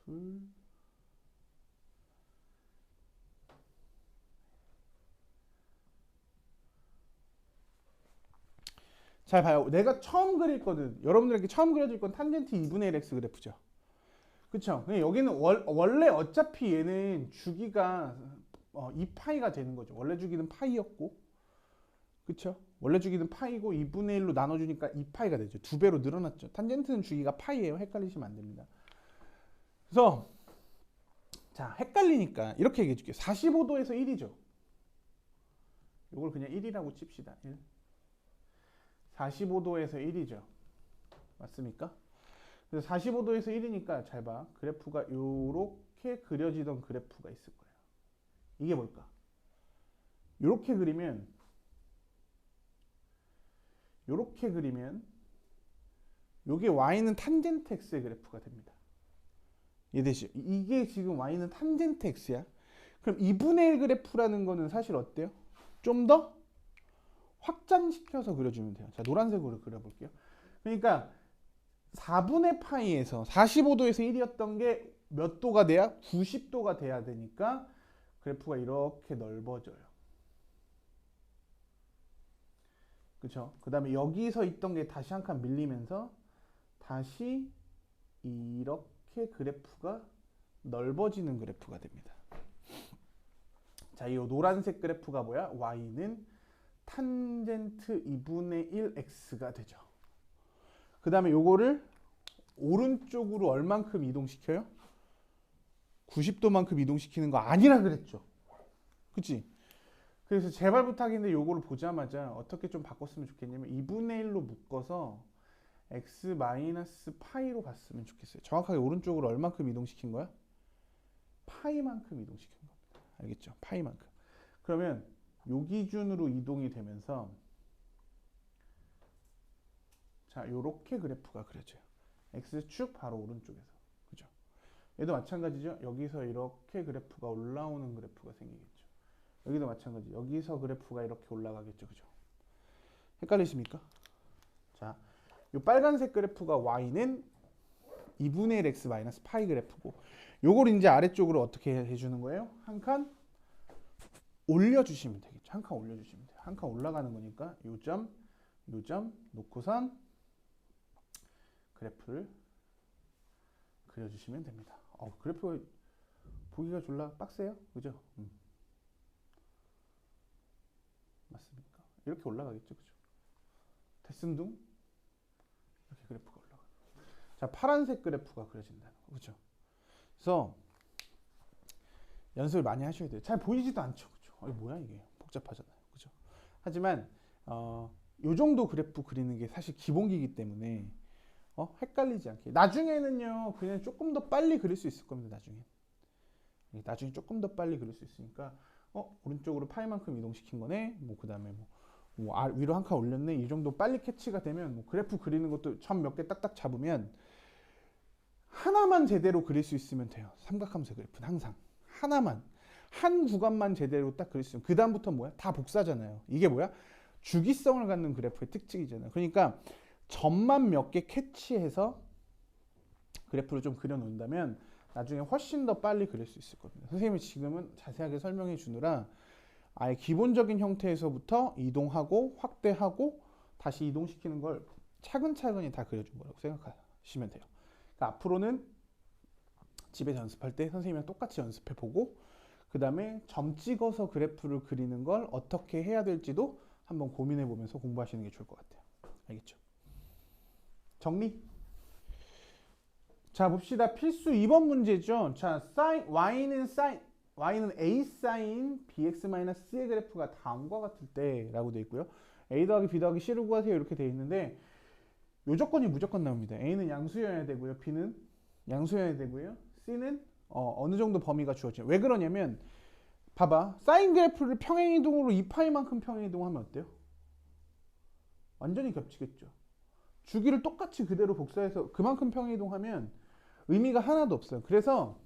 둘, 잘 봐요. 내가 처음 그릴 거든. 여러분들에게 처음 그려줄 건 탄젠트 2분의 1 x 그래프죠. 그쵸? 여기는 원래 어차피 얘는 주기가 2파이가 되는 거죠. 원래 주기는 파이였고, 그쵸? 원래 주기는 파이고 2분의 1로 나눠주니까 2파이가 되죠. 2배로 늘어났죠. 탄젠트는 주기가 파이예요. 헷갈리시면 안 됩니다. 그래서 자, 헷갈리니까 이렇게 얘기해 줄게요. 45도에서 1이죠. 이걸 그냥 1이라고 칩시다. 1. 45도에서 1이죠. 맞습니까? 그래서 45도에서 1이니까 잘 봐. 그래프가 이렇게 그려지던 그래프가 있을 거예요. 이게 뭘까? 이렇게 그리면 이게 y는 탄젠트 x의 그래프가 됩니다. 이해되시죠? 이게 지금 y는 탄젠트 x야. 그럼 2분의 1 그래프라는 거는 사실 어때요? 좀 더 확장시켜서 그려주면 돼요. 자, 노란색으로 그려볼게요. 그러니까 4분의 파이에서 45도에서 1이었던 게 몇 도가 돼야? 90도가 돼야 되니까 그래프가 이렇게 넓어져요. 그쵸? 그 다음에 여기서 있던 게 다시 한 칸 밀리면서 다시 이렇게 그래프가 넓어지는 그래프가 됩니다. 자, 이 노란색 그래프가 뭐야? y는 탄젠트 2분의 1x가 되죠. 그 다음에 요거를 오른쪽으로 얼만큼 이동시켜요? 90도만큼 이동시키는 거 아니라 그랬죠. 그치? 그래서 제발 부탁인데 요거를 보자마자 어떻게 좀 바꿨으면 좋겠냐면 2분의 1로 묶어서 x-파이로 갔으면 좋겠어요. 정확하게 오른쪽으로 얼만큼 이동시킨 거야? 파이만큼 이동시킨 겁니다. 알겠죠? 파이만큼. 그러면 요 기준으로 이동이 되면서 자, 요렇게 그래프가 그려져요. x축 바로 오른쪽에서. 그죠? 얘도 마찬가지죠. 여기서 이렇게 그래프가 올라오는 그래프가 생기겠죠. 여기도 마찬가지. 여기서 그래프가 이렇게 올라가겠죠. 그죠? 헷갈리십니까? 자, 요 빨간색 그래프가 y는 2분의 1 x 마이너스 파이 그래프고, 요걸 이제 아래쪽으로 어떻게 해주는 거예요? 한 칸 올려주시면 되겠죠. 한 칸 올려주시면 돼요. 한 칸 올라가는 거니까 요 점 놓고선 그래프를 그려주시면 됩니다. 그래프가 보기가 졸라 빡세요. 그죠? 맞습니까? 이렇게 올라가겠죠. 그죠? 대승둥 이렇게 그래프가 올라가. 자, 파란색 그래프가 그려진다는 거. 그죠? 그래서 연습을 많이 하셔야 돼요. 잘 보이지도 않죠. 그죠? 뭐야 이게 복잡하잖아요. 그죠? 하지만 요 정도 그래프 그리는 게 사실 기본기이기 때문에 헷갈리지 않게. 나중에는요, 그냥 조금 더 빨리 그릴 수 있을 겁니다. 나중에 조금 더 빨리 그릴 수 있으니까 오른쪽으로 파이만큼 이동시킨 거네. 그 다음에 위로 한 칸 올렸네. 이 정도 빨리 캐치가 되면 그래프 그리는 것도 점 몇 개 딱딱 잡으면 하나만 제대로 그릴 수 있으면 돼요. 삼각함수 그래프는 항상 하나만, 한 구간만 제대로 딱 그릴 수 있으면 그 다음부터 뭐야? 다 복사잖아요. 이게 뭐야? 주기성을 갖는 그래프의 특징이잖아요. 그러니까 점만 몇 개 캐치해서 그래프를 좀 그려놓는다면 나중에 훨씬 더 빨리 그릴 수 있을 겁니다. 선생님이 지금은 자세하게 설명해 주느라 아예 기본적인 형태에서부터 이동하고 확대하고 다시 이동시키는 걸 차근차근히 다 그려준 거라고 생각하시면 돼요. 그러니까 앞으로는 집에서 연습할 때 선생님이랑 똑같이 연습해보고 그 다음에 점 찍어서 그래프를 그리는 걸 어떻게 해야 될지도 한번 고민해보면서 공부하시는 게 좋을 것 같아요. 알겠죠? 정리? 자, 봅시다. 필수 2번 문제죠. 자, y는 a sin bx-c의 그래프가 다음과 같을 때 라고 되어 있고요. a 더하기 b 더하기 c를 구하세요 이렇게 되어 있는데 요 조건이 무조건 나옵니다. a는 양수여야 되고요. b는 양수여야 되고요. c는 어느 정도 범위가 주어져요. 왜 그러냐면 봐봐. 사인 그래프를 평행이동으로 2파이만큼 평행이동하면 어때요? 완전히 겹치겠죠. 주기를 똑같이 그대로 복사해서 그만큼 평행이동하면 의미가 하나도 없어요. 그래서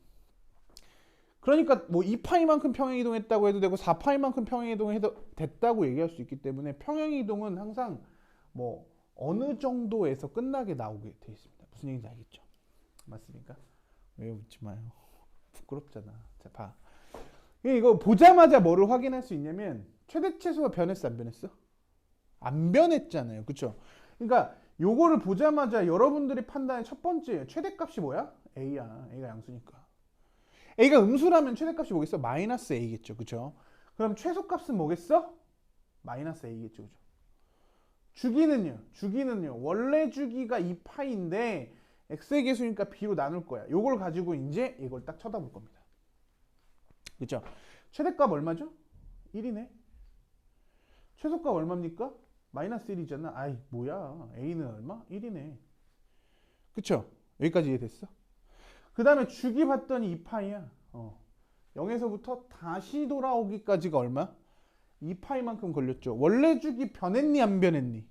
그러니까 뭐 2파이만큼 평행이동했다고 해도 되고 4파이만큼 평행이동해도 됐다고 얘기할 수 있기 때문에 평행이동은 항상 뭐 어느 정도에서 끝나게 나오게 돼 있습니다. 무슨 얘기인지 알겠죠? 맞습니까? 왜 웃지 마요? 부끄럽잖아. 자, 봐. 이거 보자마자 뭐를 확인할 수 있냐면 최대치수가 변했어, 안 변했어? 안 변했잖아요. 그쵸? 그러니까 요거를 보자마자 여러분들이 판단의 첫 번째 최대값이 뭐야? A야. A가 양수니까. A가 음수라면 최대값이 뭐겠어? 마이너스 A겠죠. 그쵸? 그럼 최소값은 뭐겠어? 마이너스 A겠죠. 그죠? 주기는요. 원래 주기가 2파인데 X의 개수니까 B로 나눌 거야. 요걸 가지고 이제 이걸 딱 쳐다볼 겁니다. 그쵸? 최대값 얼마죠? 1이네. 최소값 얼마입니까? 마이너스 1이잖아. 아이 뭐야. A는 얼마? 1이네. 그쵸? 여기까지 이해됐어? 그 다음에 주기 봤더니 2파이야. 0에서부터 다시 돌아오기까지가 얼마? 2파이만큼 걸렸죠. 원래 주기 변했니 안 변했니?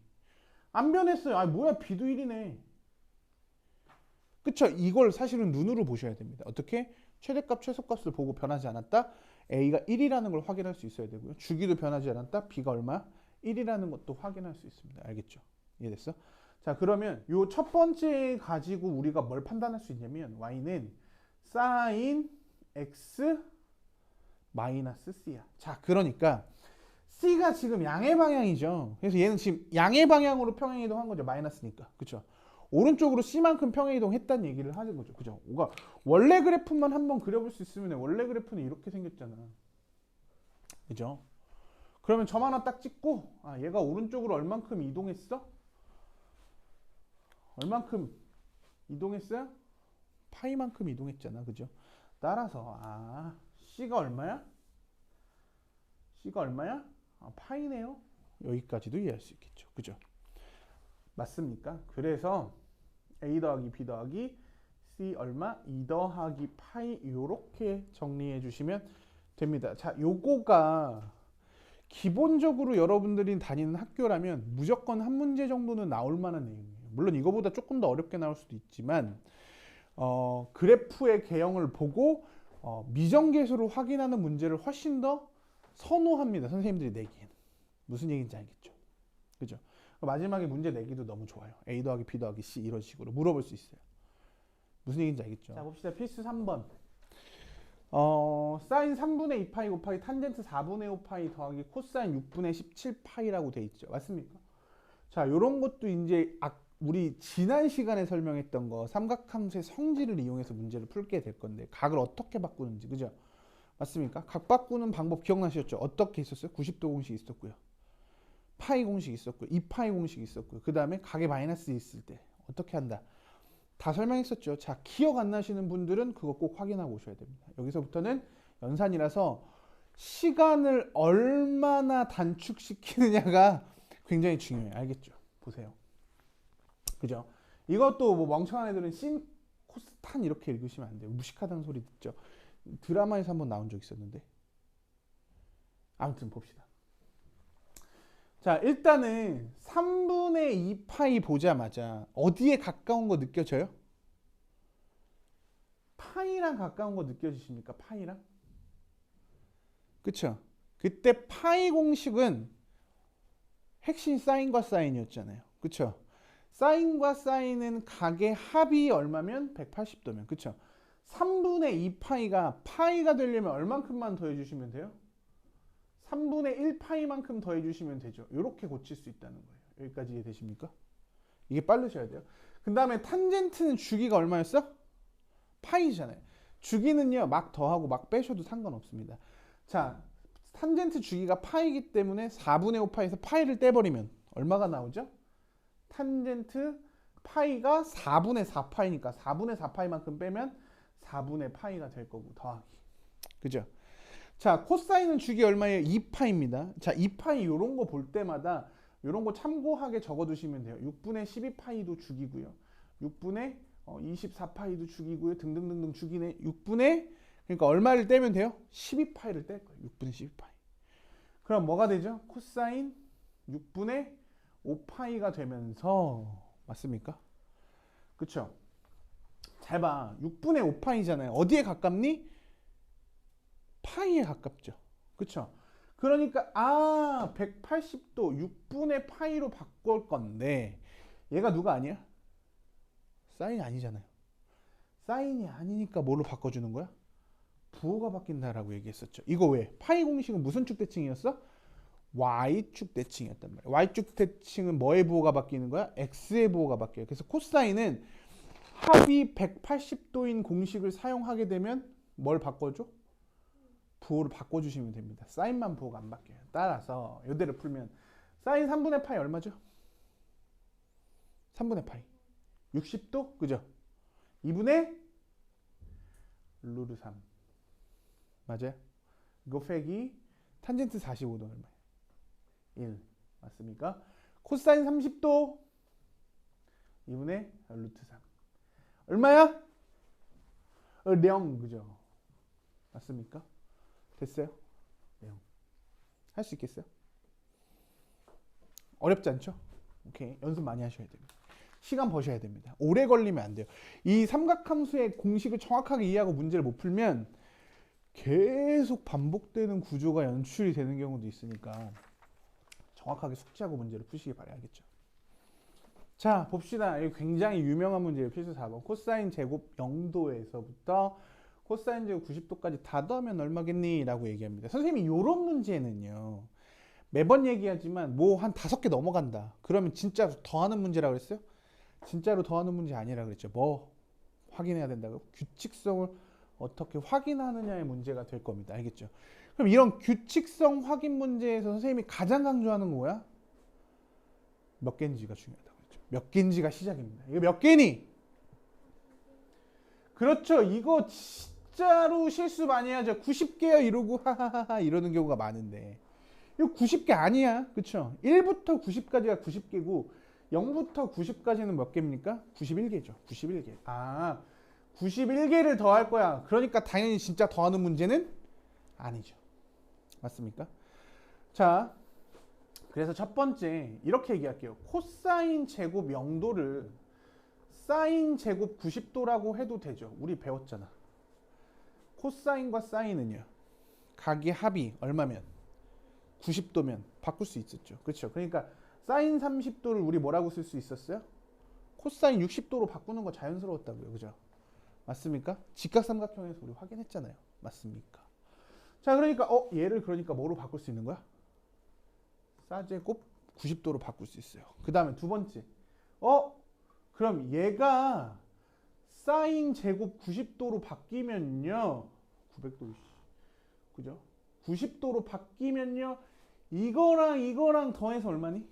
안 변했어요. 아 뭐야 B도 1이네. 그쵸? 이걸 사실은 눈으로 보셔야 됩니다. 어떻게? 최대값 최소값을 보고 변하지 않았다. A가 1이라는 걸 확인할 수 있어야 되고요. 주기도 변하지 않았다. B가 얼마? 1이라는 것도 확인할 수 있습니다. 알겠죠? 이해됐어? 자, 그러면 요 첫 번째 가지고 우리가 뭘 판단할 수 있냐면 y는 sin x 마이너스 c야. 자, 그러니까 c가 지금 양의 방향이죠. 그래서 얘는 지금 양의 방향으로 평행이동한 거죠. 마이너스니까. 그렇죠? 오른쪽으로 c만큼 평행이동했다는 얘기를 하는 거죠. 그죠? 그러니까 원래 그래프만 한번 그려볼 수 있으면 원래 그래프는 이렇게 생겼잖아. 그죠? 그러면 점 하나 딱 찍고 얘가 오른쪽으로 얼만큼 이동했어? 얼만큼 이동했어요? 파이만큼 이동했잖아. 그죠? 따라서 C가 얼마야? C가 얼마야? 파이네요. 여기까지도 이해할 수 있겠죠. 그죠? 맞습니까? 그래서 A 더하기 B 더하기 C 얼마? 2 더하기 파이 이렇게 정리해 주시면 됩니다. 자, 요거가 기본적으로 여러분들이 다니는 학교라면 무조건 한 문제 정도는 나올 만한 내용이에요. 물론 이거보다 조금 더 어렵게 나올 수도 있지만 그래프의 개형을 보고 미정계수로 확인하는 문제를 훨씬 더 선호합니다. 선생님들이 내기에는. 무슨 얘기인지 알겠죠? 그죠? 마지막에 문제 내기도 너무 좋아요. A 더하기 B 더하기 C 이런 식으로 물어볼 수 있어요. 무슨 얘기인지 알겠죠? 자, 봅시다. 필수 3번. 사인 3분의 2파이 곱하기 탄젠트 4분의 5파이 더하기 코사인 6분의 17파이라고 돼 있죠. 맞습니까? 자, 요런 것도 이제 우리 지난 시간에 설명했던 거 삼각함수의 성질을 이용해서 문제를 풀게 될 건데 각을 어떻게 바꾸는지. 그죠? 맞습니까? 각 바꾸는 방법 기억나셨죠? 어떻게 있었어요? 90도 공식 있었고요. 파이 공식 있었고요. 2파이 공식 있었고요. 그 다음에 각의 마이너스 있을 때 어떻게 한다. 다 설명했었죠. 자, 기억 안 나시는 분들은 그거 꼭 확인하고 오셔야 됩니다. 여기서부터는 연산이라서 시간을 얼마나 단축시키느냐가 굉장히 중요해요. 알겠죠? 보세요. 그죠? 이것도 뭐 멍청한 애들은 신, 코스, 탄 이렇게 읽으시면 안 돼요. 무식하다는 소리 듣죠? 드라마에서 한번 나온 적 있었는데. 아무튼 봅시다. 자, 일단은 3분의 2파이 보자마자 어디에 가까운 거 느껴져요? 파이랑 가까운 거 느껴지십니까? 파이랑? 그쵸? 그때 파이 공식은 핵심 사인과 사인이었잖아요. 그쵸? 사인과 사인은 각의 합이 얼마면? 180도면. 그쵸? 3분의 2 파이가 파이가 되려면 얼만큼만 더해주시면 돼요? 3분의 1 파이만큼 더해주시면 되죠. 이렇게 고칠 수 있다는 거예요. 여기까지 이해되십니까? 이게 빠르셔야 돼요. 그 다음에 탄젠트는 주기가 얼마였어? 파이잖아요. 주기는요, 막 더하고 막 빼셔도 상관없습니다. 자, 탄젠트 주기가 파이기 때문에 4분의 5 파이에서 파이를 떼버리면 얼마가 나오죠? 탄젠트 파이가 4분의 4 파이니까 4분의 4 파이만큼 빼면 4분의 파이가 될 거고 더하기. 그죠? 자, 코사인은 주기 얼마예요? 2파입니다. 자, 2파이 이런 거 볼 때마다 이런 거 참고하게 적어두시면 돼요. 6분의 12파이도 주기고요. 6분의 24파이도 주기고요. 등등등등 주기네. 6분의 그러니까 얼마를 떼면 돼요? 12파이를 뗄 거예요. 6분의 12파이. 그럼 뭐가 되죠? 코사인 6분의 5파이가 되면서 맞습니까? 그쵸? 잘 봐. 6분의 5파이잖아요. 어디에 가깝니? 파이에 가깝죠. 그쵸? 그러니까 180도 6분의 파이로 바꿀 건데 얘가 누가 아니야? 사인이 아니잖아요. 사인이 아니니까 뭘로 바꿔주는 거야? 부호가 바뀐다라고 얘기했었죠. 이거 왜? 파이 공식은 무슨 축대칭이었어? Y축 대칭이었단 말이야. Y축 대칭은 뭐의 부호가 바뀌는 거야? X의 부호가 바뀌어요. 그래서 코사인은 합이 180도인 공식을 사용하게 되면 뭘 바꿔줘? 부호를 바꿔주시면 됩니다. 사인만 부호가 안 바뀌어요. 따라서 이대로 풀면 사인 3분의 파이 얼마죠? 3분의 파이 60도? 그죠? 2분의 루트 3 맞아요? 이거 빼기 탄젠트 45도 얼마예요? 1 맞습니까? 코사인 30도 2분의 루트 3 얼마야? 0 그죠? 맞습니까? 됐어요? 0 할 수 있겠어요? 어렵지 않죠? 오케이 연습 많이 하셔야 됩니다. 시간 버셔야 됩니다. 오래 걸리면 안 돼요. 이 삼각함수의 공식을 정확하게 이해하고 문제를 못 풀면 계속 반복되는 구조가 연출이 되는 경우도 있으니까 정확하게 숙지하고 문제를 푸시기 바라야겠죠. 자 봅시다. 이 굉장히 유명한 문제예요. 필수 4번 코사인 제곱 0도에서부터 코사인 제곱 90도까지 다 더하면 얼마겠니? 라고 얘기합니다. 선생님이 이런 문제는요 매번 얘기하지만 뭐 한 5개 넘어간다 그러면 진짜로 더하는 문제라고 그랬어요? 진짜로 더하는 문제 아니라 그랬죠. 뭐 확인해야 된다고? 규칙성을 어떻게 확인하느냐의 문제가 될 겁니다. 알겠죠? 그럼 이런 규칙성 확인 문제에서 선생님이 가장 강조하는 거 뭐야? 몇 개인지가 중요하다고 그랬죠. 몇 개인지가 시작입니다. 이거 몇 개니? 그렇죠. 이거 진짜로 실수 많이 하죠. 90개야 이러고 하하하하 이러는 경우가 많은데 이거 90개 아니야. 그쵸? 1부터 90까지가 90개고 0부터 90까지는 몇 개입니까? 91개죠. 91개. 91개를 더할 거야. 그러니까 당연히 진짜 더하는 문제는 아니죠. 맞습니까? 자, 그래서 첫 번째 이렇게 얘기할게요. 코사인 제곱 0도를 사인 제곱 90도라고 해도 되죠. 우리 배웠잖아. 코사인과 사인은요. 각의 합이 얼마면? 90도면 바꿀 수 있었죠. 그렇죠? 그러니까 사인 30도를 우리 뭐라고 쓸 수 있었어요? 코사인 60도로 바꾸는 거 자연스러웠다고요. 그죠? 맞습니까? 직각삼각형에서 우리 확인했잖아요. 맞습니까? 자, 그러니까 얘를 그러니까 뭐로 바꿀 수 있는 거야? 사제곱 90도로 바꿀 수 있어요. 그 다음에 두 번째. 그럼 얘가 사인 제곱 90도로 바뀌면요. 900도. 그죠? 90도로 바뀌면요. 이거랑 더해서 얼마니?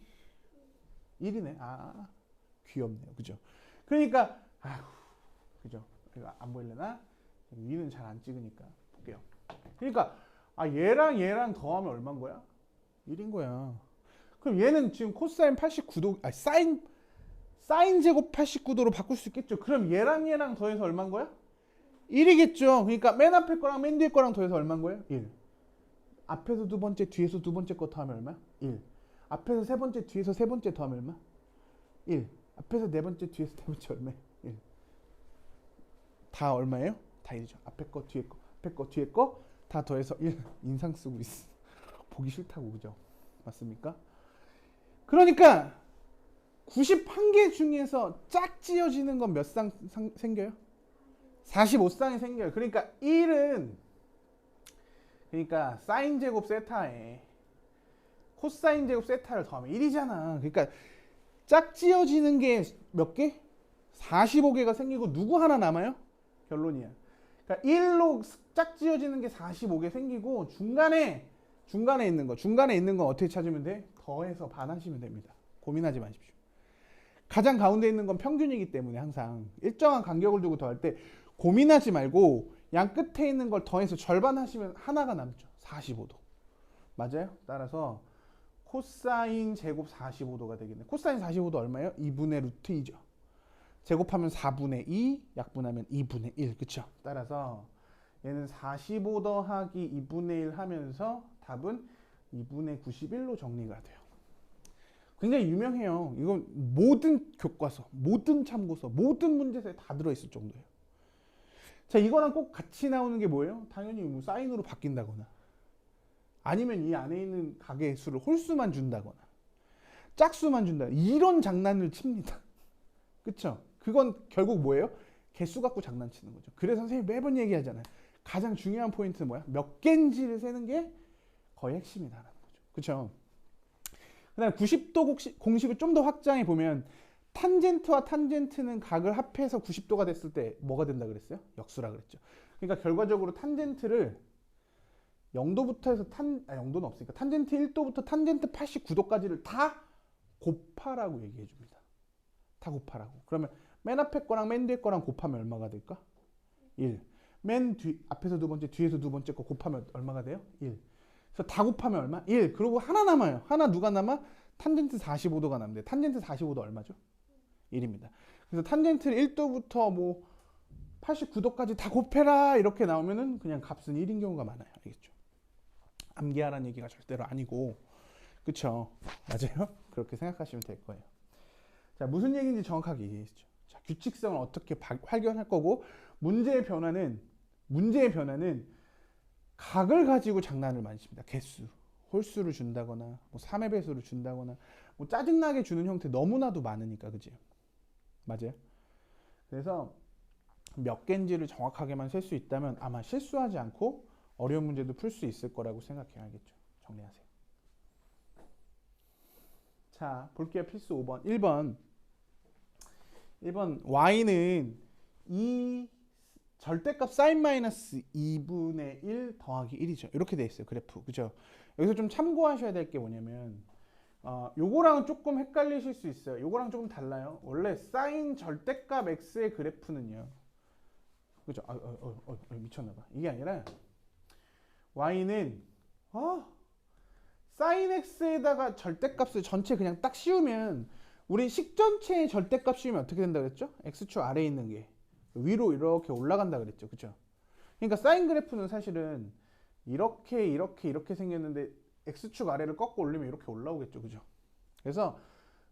1이네. 귀엽네요. 그죠? 그러니까 그죠? 이거 안 보일려나? 위는 잘 안 찍으니까 볼게요. 그러니까 얘랑 더하면 얼마인 거야? 1인 거야. 그럼 얘는 지금 코사인 89도 사인 제곱 89도로 바꿀 수 있겠죠. 그럼 얘랑 더해서 얼마인 거야? 1이겠죠. 그러니까 맨 앞에 거랑 맨 뒤에 거랑 더해서 얼마인 거예요? 1. 앞에서 두 번째, 뒤에서 두 번째 거 더하면 얼마? 1. 앞에서 세 번째, 뒤에서 세 번째 더하면 얼마? 1. 앞에서 네 번째, 뒤에서 네 번째 얼마? 1. 다 얼마예요? 다 1이죠. 앞에 거, 뒤에 거, 앞에 거, 뒤에 거 다 더해서 1. 인상 쓰고 있어. 보기 싫다고 그죠? 맞습니까? 그러니까 91개 중에서 짝지어지는 건 몇 쌍 생겨요? 45쌍이 생겨요. 그러니까 1은 그러니까 사인 제곱 세타에 코사인 제곱 세타를 더하면 1이잖아. 그러니까 짝지어지는 게 몇 개? 45개가 생기고 누구 하나 남아요? 결론이야. 그러니까 1로 짝지어지는 게 45개 생기고 중간에 있는 거 어떻게 찾으면 돼? 더해서 반하시면 됩니다. 고민하지 마십시오. 가장 가운데 있는 건 평균이기 때문에 항상 일정한 간격을 두고 더할 때 고민하지 말고 양 끝에 있는 걸 더해서 절반 하시면 하나가 남죠. 45도. 맞아요? 따라서 코사인 제곱 45도가 되겠네. 코사인 45도 얼마예요? 2분의 루트 2죠. 제곱하면 4분의 2, 약분하면 2분의 1. 그쵸? 따라서 얘는 45 더하기 2분의 1 하면서 답은 2분의 91로 정리가 돼요. 굉장히 유명해요. 이건 모든 교과서, 모든 참고서, 모든 문제서에 다 들어있을 정도예요. 자, 이거랑 꼭 같이 나오는 게 뭐예요? 당연히 뭐 사인으로 바뀐다거나 아니면 이 안에 있는 각의 수를 홀수만 준다거나 짝수만 준다거나 이런 장난을 칩니다. 그쵸? 그건 결국 뭐예요? 개수 갖고 장난치는 거죠. 그래서 선생님이 매번 얘기하잖아요. 가장 중요한 포인트는 뭐야? 몇 개인지를 세는 게 거의 핵심이다라는 거죠. 그쵸? 그 다음에 90도 공식을 좀 더 확장해 보면 탄젠트와 탄젠트는 각을 합해서 90도가 됐을 때 뭐가 된다 그랬어요? 역수라 그랬죠. 그러니까 결과적으로 탄젠트를 0도부터 해서 0도는 없으니까 탄젠트 1도부터 탄젠트 89도까지를 다 곱하라고 얘기해 줍니다. 다 곱하라고. 그러면 맨 앞에 거랑 맨 뒤에 거랑 곱하면 얼마가 될까? 1. 맨 뒤, 앞에서 두 번째, 뒤에서 두 번째 거 곱하면 얼마가 돼요? 1. 그래서 다 곱하면 얼마? 1. 그리고 하나 남아요. 하나 누가 남아? 탄젠트 45도가 남는데 탄젠트 45도 얼마죠? 1입니다. 그래서 탄젠트를 1도부터 뭐 89도까지 다 곱해라 이렇게 나오면은 그냥 값은 1인 경우가 많아요. 알겠죠? 암기하라는 얘기가 절대로 아니고, 그쵸? 맞아요? 그렇게 생각하시면 될 거예요. 자, 무슨 얘기인지 정확하게 얘기했죠. 자, 규칙성을 어떻게 발견할 거고, 문제의 변화는 각을 가지고 장난을 많이 칩니다. 개수, 홀수를 준다거나, 뭐 3의 배수를 준다거나, 뭐 짜증나게 주는 형태 너무나도 많으니까, 그지? 맞아요? 그래서 몇 개인지를 정확하게만 셀 수 있다면 아마 실수하지 않고 어려운 문제도 풀 수 있을 거라고 생각해야 하겠죠. 정리하세요. 자, 볼게요. 필수 5번. 1번 y는 이 절대값 sin 마이너스 2분의 1 더하기 1이죠. 이렇게 돼 있어요. 그래프. 그죠? 여기서 좀 참고하셔야 될 게 뭐냐면 요거랑 조금 헷갈리실 수 있어요. 요거랑 조금 달라요. 원래 sin 절대값 x의 그래프는요. 그죠? 미쳤나봐. 이게 아니라 y는 sin x에다가 절대값을 전체 그냥 딱 씌우면 우리 식전체의 절대값 씌우면 어떻게 된다 그랬죠? x축 아래에 있는 게 위로 이렇게 올라간다 그랬죠. 그죠? 그러니까 사인 그래프는 사실은 이렇게 생겼는데 x축 아래를 꺾어 올리면 이렇게 올라오겠죠. 그죠? 그래서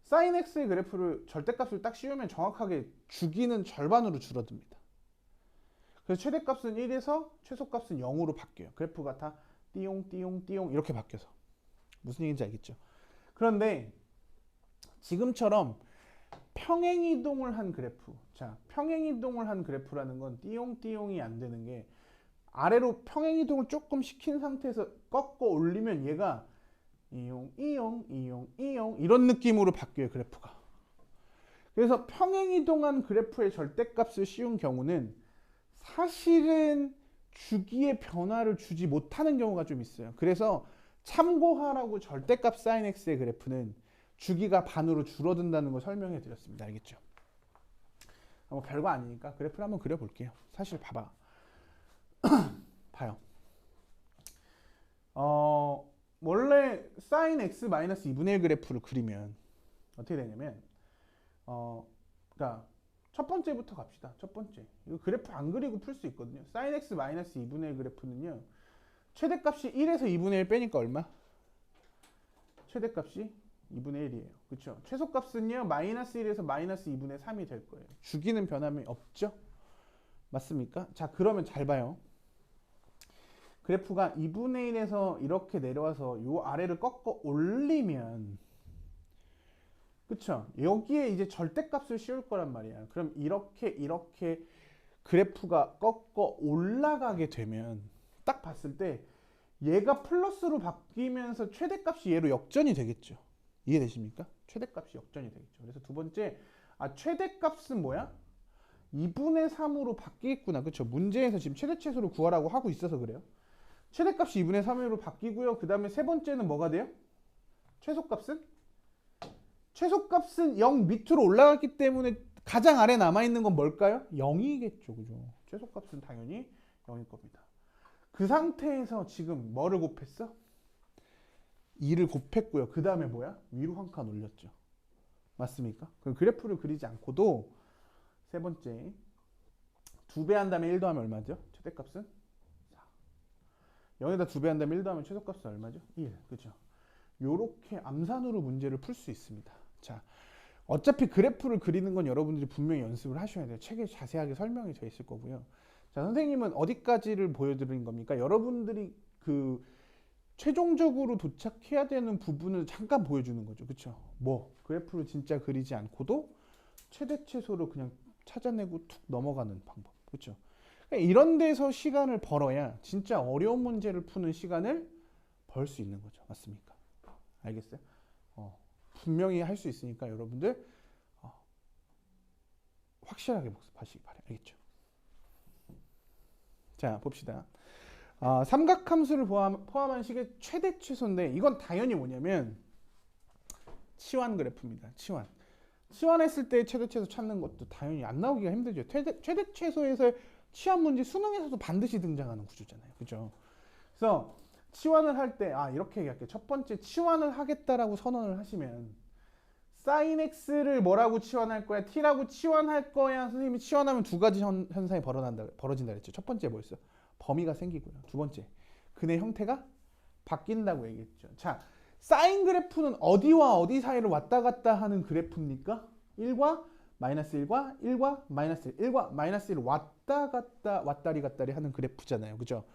sin x의 그래프를 절대값을 딱 씌우면 정확하게 주기는 절반으로 줄어듭니다. 그래서 최대값은 1에서 최소값은 0으로 바뀌어요. 그래프가 다 띠용 이렇게 바뀌어서. 무슨 얘기인지 알겠죠? 그런데 지금처럼 평행이동을 한 그래프. 자, 평행이동을 한 그래프라는 건 띠용이 안 되는 게 아래로 평행이동을 조금 시킨 상태에서 꺾어 올리면 얘가 이용 이런 느낌으로 바뀌어요. 그래프가. 그래서 평행이동한 그래프의 절대값을 씌운 경우는 사실은 주기의 변화를 주지 못하는 경우가 좀 있어요. 그래서 참고하라고 절대값 sin x의 그래프는 주기가 반으로 줄어든다는 걸 설명해 드렸습니다. 알겠죠? 뭐 별거 아니니까 그래프를 한번 그려볼게요. 사실 봐봐. 봐요. 원래 sin x 마이너스 2분의 1 그래프를 그리면 어떻게 되냐면 그러니까 첫 번째부터 갑시다. 첫 번째. 이거 그래프 안 그리고 풀 수 있거든요. sin x 마이너스 2분의 1 그래프는요. 최대값이 1에서 2분의 1 빼니까 얼마? 최대값이 2분의 1이에요. 그렇죠? 최소값은요. 마이너스 1에서 마이너스 2분의 3이 될 거예요. 주기는 변함이 없죠? 맞습니까? 자, 그러면 잘 봐요. 그래프가 2분의 1에서 이렇게 내려와서 요 아래를 꺾어 올리면 그쵸? 여기에 이제 절대값을 씌울 거란 말이야. 그럼 이렇게 그래프가 꺾어 올라가게 되면 딱 봤을 때 얘가 플러스로 바뀌면서 최대값이 얘로 역전이 되겠죠. 이해되십니까? 최대값이 역전이 되겠죠. 그래서 두 번째, 최대값은 뭐야? 2분의 3으로 바뀌겠구나. 그쵸? 문제에서 지금 최대최소를 구하라고 하고 있어서 그래요. 최대값이 2분의 3으로 바뀌고요. 그 다음에 세 번째는 뭐가 돼요? 최소값은? 최소값은 0 밑으로 올라갔기 때문에 가장 아래 남아있는 건 뭘까요? 0이겠죠. 그죠? 최소값은 당연히 0일 겁니다. 그 상태에서 지금 뭐를 곱했어? 2를 곱했고요. 그 다음에 뭐야? 위로 한 칸 올렸죠. 맞습니까? 그럼 그래프를 그리지 않고도 세 번째 2배 한 다음에 1 더하면 얼마죠? 최대값은 4. 0에다 2배 한 다음에 1 더하면 최소값은 얼마죠? 1. 그죠? 요렇게 암산으로 문제를 풀 수 있습니다. 자, 어차피 그래프를 그리는 건 여러분들이 분명히 연습을 하셔야 돼요. 책에 자세하게 설명이 되어 있을 거고요. 자, 선생님은 어디까지를 보여드린 겁니까? 여러분들이 그 최종적으로 도착해야 되는 부분을 잠깐 보여주는 거죠. 그쵸? 그래프를 진짜 그리지 않고도 최대 최소로 그냥 찾아내고 툭 넘어가는 방법. 그쵸? 그러니까 이런 데서 시간을 벌어야 진짜 어려운 문제를 푸는 시간을 벌 수 있는 거죠. 맞습니까? 알겠어요? 분명히 할 수 있으니까 여러분들 확실하게 복습하시기 바래요. 알겠죠? 자, 봅시다. 삼각함수를 포함한 식의 최대 최소인데 이건 당연히 뭐냐면 치환 그래프입니다. 치환했을 때 최대 최소 찾는 것도 당연히 안 나오기가 힘들죠. 최대 최소에서 치환 문제 수능에서도 반드시 등장하는 구조잖아요. 그죠? 그래서 치환을 할 때 이렇게 얘기할게요. 첫 번째 치환을 하겠다라고 선언을 하시면 sin x를 뭐라고 치환할 거야? t라고 치환할 거야? 선생님이 치환하면 두 가지 현상이 벌어진다 그랬죠. 첫 번째 뭐였어요? 범위가 생기고요. 두 번째, 근의 형태가 바뀐다고 얘기했죠. 자, 사인 그래프는 어디와 어디 사이를 왔다 갔다 하는 그래프입니까? 1과 마이너스 1과 1과 마이너스 1, 1과 마이너스 1 왔다 갔다 왔다리 갔다리 하는 그래프잖아요. 그죠?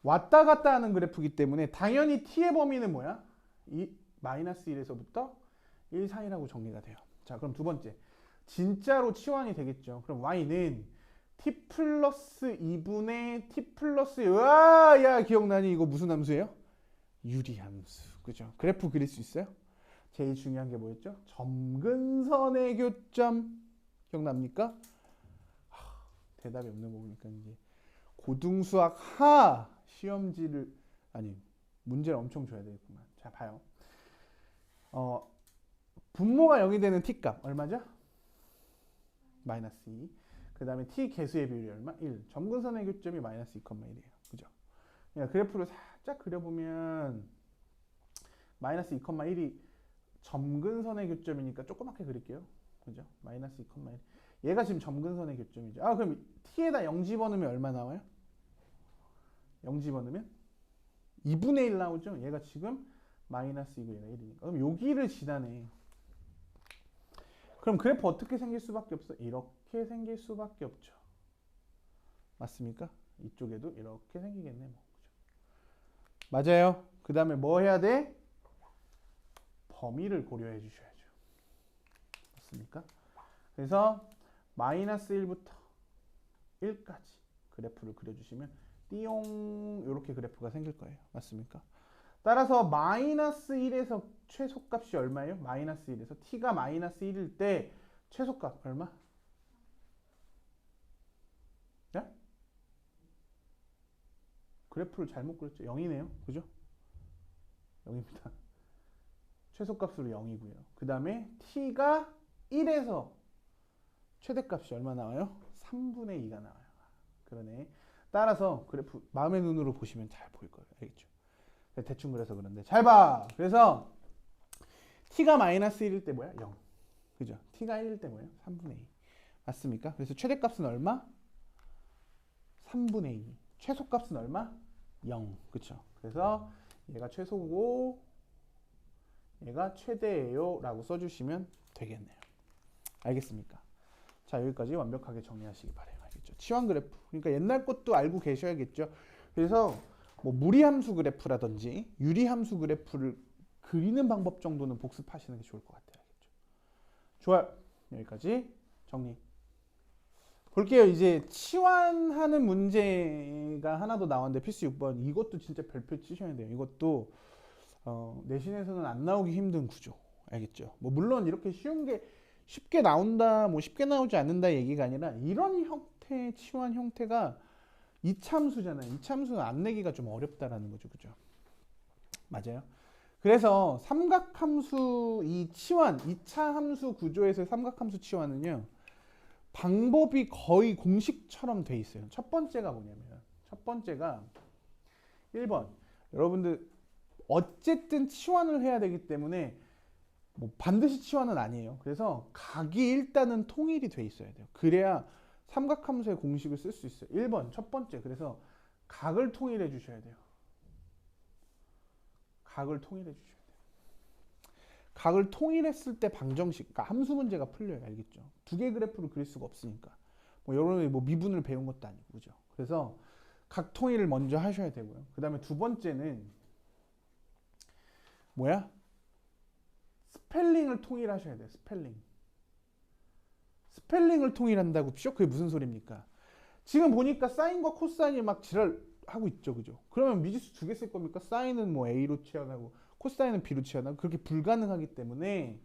왔다 갔다 하는 그래프이기 때문에 당연히 t의 범위는 뭐야? 이 마이너스 1에서부터 1 사이라고 정리가 돼요. 자, 그럼 두 번째, 진짜로 치환이 되겠죠. 그럼 y는 t 플러스 2분의 t 플러스 야 기억나니? 이거 무슨 함수예요? 유리함수. 그죠? 그래프 그릴 수 있어요? 제일 중요한 게 뭐였죠? 점근선의 교점. 기억납니까? 대답이 없는 거 보니까 이제 고등수학 시험지를 문제를 엄청 줘야 되겠구만. 자, 봐요. 분모가 0이 되는 t값 얼마죠? 마이너스 2. 그 다음에 t 개수의 비율이 얼마? 1. 점근선의 교점이 마이너스 2,1이에요. 그죠? 그러니까 그래프를 살짝 그려보면 마이너스 2,1이 점근선의 교점이니까 조그맣게 그릴게요. 그죠? 마이너스 2,1. 얘가 지금 점근선의 교점이죠. 그럼 t에다 0 집어넣으면 얼마 나와요? 0 집어넣으면 2분의 1 나오죠? 얘가 지금 마이너스 2고 얘가 1이니까. 그럼 여기를 지나네. 그럼 그래프 어떻게 생길 수밖에 없어? 이렇게 생길 수밖에 없죠. 맞습니까? 이쪽에도 이렇게 생기겠네. 뭐. 그죠? 맞아요. 그 다음에 뭐 해야 돼? 범위를 고려해 주셔야죠. 맞습니까? 그래서 마이너스 1부터 1까지 그래프를 그려주시면 띠용 이렇게 그래프가 생길 거예요. 맞습니까? 따라서 마이너스 1에서 최소값이 얼마예요? 마이너스 1에서 t가 마이너스 1일 때 최소값 얼마? 네? 그래프를 잘못 그렸죠. 0이네요. 그죠? 0입니다. 최소값으로 0이고요. 그 다음에 t가 1에서 최대값이 얼마 나와요? 3분의 2가 나와요. 그러네. 따라서 그래프 마음의 눈으로 보시면 잘 보일 거예요. 알겠죠? 대충 그려서 그런데 잘 봐. 그래서 t가 마이너스 1일 때 뭐야? 0. 그죠? t가 1일 때 뭐예요? 3분의 2. 맞습니까? 그래서 최대값은 얼마? 3분의 2. 최소값은 얼마? 0. 그쵸? 그래서 얘가 최소고 얘가 최대예요 라고 써주시면 되겠네요. 알겠습니까? 자, 여기까지 완벽하게 정리하시기 바라요. 알겠죠? 치환 그래프. 그러니까 옛날 것도 알고 계셔야겠죠. 그래서 뭐 무리함수 그래프라든지 유리함수 그래프를 그리는 방법 정도는 복습하시는 게 좋을 것 같아요. 알겠죠? 좋아요. 여기까지 정리. 볼게요. 이제 치환하는 문제가 하나 더 나왔는데 필수 6번. 이것도 진짜 별표 치셔야 돼요. 이것도 내신에서는 안 나오기 힘든 구조. 알겠죠? 뭐 물론 이렇게 쉬운 게 쉽게 나온다, 뭐 쉽게 나오지 않는다 얘기가 아니라 이런 형태의 치환 형태가 이참수잖아요. 이참수는 안 내기가 좀 어렵다라는 거죠. 그죠? 맞아요. 그래서 삼각함수 이 치환, 2차 함수 구조에서 삼각함수 치환은요. 방법이 거의 공식처럼 돼 있어요. 첫 번째가 뭐냐면 첫 번째가 1번. 여러분들 어쨌든 치환을 해야 되기 때문에 뭐 반드시 치환은 아니에요. 그래서 각이 일단은 통일이 돼 있어야 돼요. 그래야 삼각함수의 공식을 쓸 수 있어요. 1번 첫 번째. 그래서 각을 통일해 주셔야 돼요. 각을 통일해 주셔야 돼요. 각을 통일했을 때 방정식, 그러니까 함수 문제가 풀려요. 알겠죠? 두 개의 그래프를 그릴 수가 없으니까. 뭐 여러분이 뭐 미분을 배운 것도 아니고, 그죠? 그래서 각 통일을 먼저 하셔야 되고요. 그 다음에 두 번째는 뭐야? 스펠링을 통일하셔야 돼요. 스펠링. 스펠링을 통일한다고 쇼? 그게 무슨 소리입니까? 지금 보니까 사인과 코사인이 막 지랄하고 있죠, 그죠? 그러면 미지수 두 개 쓸 겁니까? 사인은 뭐 A로 치환하고 코사인은 B로 치환하고 그렇게 불가능하기 때문에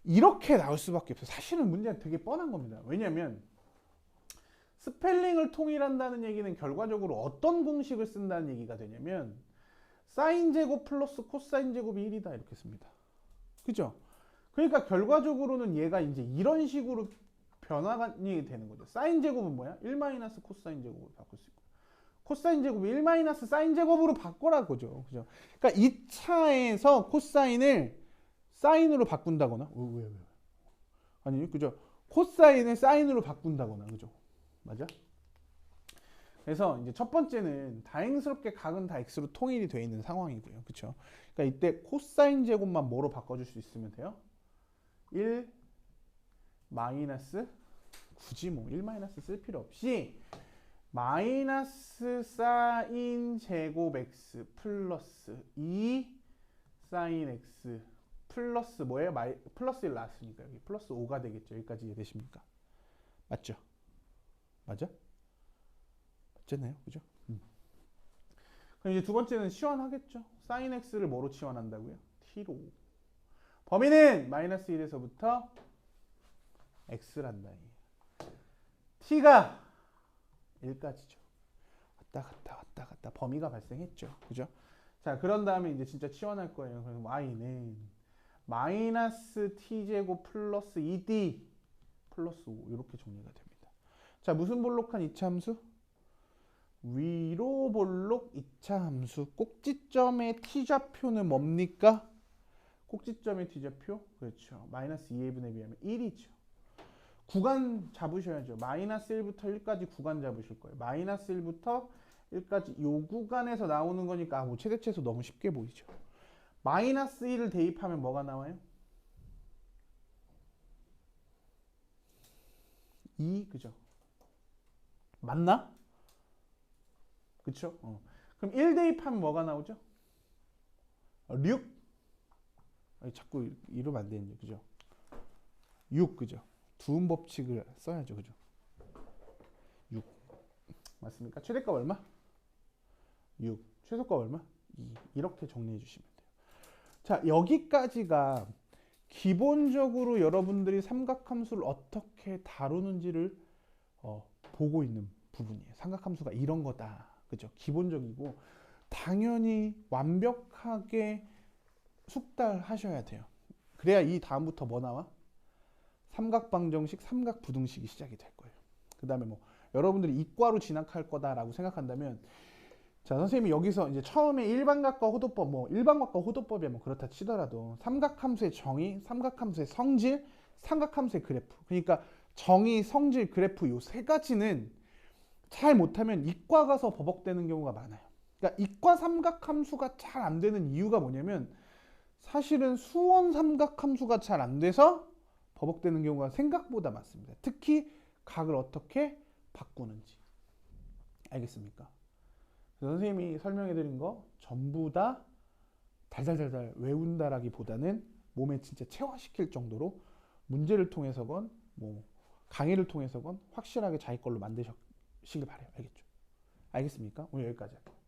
이렇게 나올 수밖에 없어요. 사실은 문제는 되게 뻔한 겁니다. 왜냐하면 스펠링을 통일한다는 얘기는 결과적으로 어떤 공식을 쓴다는 얘기가 되냐면 사인 제곱 플러스 코사인 제곱이 1이다 이렇게 씁니다. 그죠? 그러니까 결과적으로는 얘가 이제 이런 식으로 변화가 되는 거죠. 사인 제곱은 뭐야? 1 마이너스 코사인 제곱으로 바꿀 수 있고 코사인 제곱이 1 마이너스 사인 제곱으로 바꿔라 그죠? 그죠? 그러니까 2차에서 코사인을 사인으로 바꾼다거나 왜? 아니 그죠? 코사인을 사인으로 바꾼다거나 그죠? 맞아? 그래서 이제 첫 번째는 다행스럽게 각은 다 x로 통일이 되어 있는 상황이고요. 그렇죠? 그러니까 이때 코사인 제곱만 뭐로 바꿔줄 수 있으면 돼요? 1 마이너스 굳이 뭐 1 마이너스 쓸 필요 없이 마이너스 사인 제곱 x 플러스 2 사인 x 플러스 뭐예요? 플러스 1 나왔으니까 여기 플러스 5가 되겠죠. 여기까지 이해되십니까? 맞죠? 맞아? 맞잖아요. 그죠? 그럼 이제 두 번째는 치환하겠죠. 사인 x를 뭐로 치환한다고요? t로. 범위는 마이너스 1에서부터 x란다. t가 1까지죠. 왔다 갔다 범위가 발생했죠. 그죠? 자, 그런 다음에 이제 진짜 치환할 거예요. 그래서 y는 마이너스 t제곱 플러스 2d 플러스 5 이렇게 정리가 됩니다. 자, 무슨 볼록한 이차 함수? 위로 볼록 2차 함수. 꼭지점의 t좌표는 뭡니까? 꼭지점의 t좌표? 그렇죠. 마이너스 2a분에 비하면 1이죠. 구간 잡으셔야죠. 마이너스 1부터 1까지 구간 잡으실 거예요. 마이너스 1부터 1까지 요 구간에서 나오는 거니까 뭐 최대치에서 너무 쉽게 보이죠. 마이너스 1을 대입하면 뭐가 나와요? 2, 그죠? 맞나? 그쵸? 그럼 1 대입하면 뭐가 나오죠? 6? 아니, 자꾸 이러면 안 되는데, 그죠? 6, 그죠? 두음 법칙을 써야죠, 그죠? 6. 맞습니까? 최대값 얼마? 6. 최소값 얼마? 2. 이렇게 정리해 주시면 돼요. 자, 여기까지가 기본적으로 여러분들이 삼각함수를 어떻게 다루는지를 보고 있는 부분이에요. 삼각함수가 이런 거다. 그죠? 기본적이고 당연히 완벽하게 숙달하셔야 돼요. 그래야 이 다음부터 뭐 나와? 삼각방정식, 삼각부등식이 시작이 될 거예요. 그 다음에 뭐 여러분들이 이과로 진학할 거다라고 생각한다면 자, 선생님이 여기서 이제 처음에 일반각과 호도법, 뭐 일반각과 호도법이 뭐 그렇다 치더라도 삼각함수의 정의, 삼각함수의 성질, 삼각함수의 그래프. 그러니까 정의, 성질, 그래프 요 세 가지는 잘 못하면 이과 가서 버벅대는 경우가 많아요. 그러니까 이과 삼각함수가 잘 안 되는 이유가 뭐냐면 사실은 수원 삼각함수가 잘 안 돼서 버벅대는 경우가 생각보다 많습니다. 특히 각을 어떻게 바꾸는지. 알겠습니까? 선생님이 설명해드린 거 전부 다 달달달달 외운다라기보다는 몸에 진짜 체화시킬 정도로 문제를 통해서건 뭐 강의를 통해서건 확실하게 자기 걸로 만드시길 바래요. 알겠죠? 알겠습니까? 오늘 여기까지 할게요.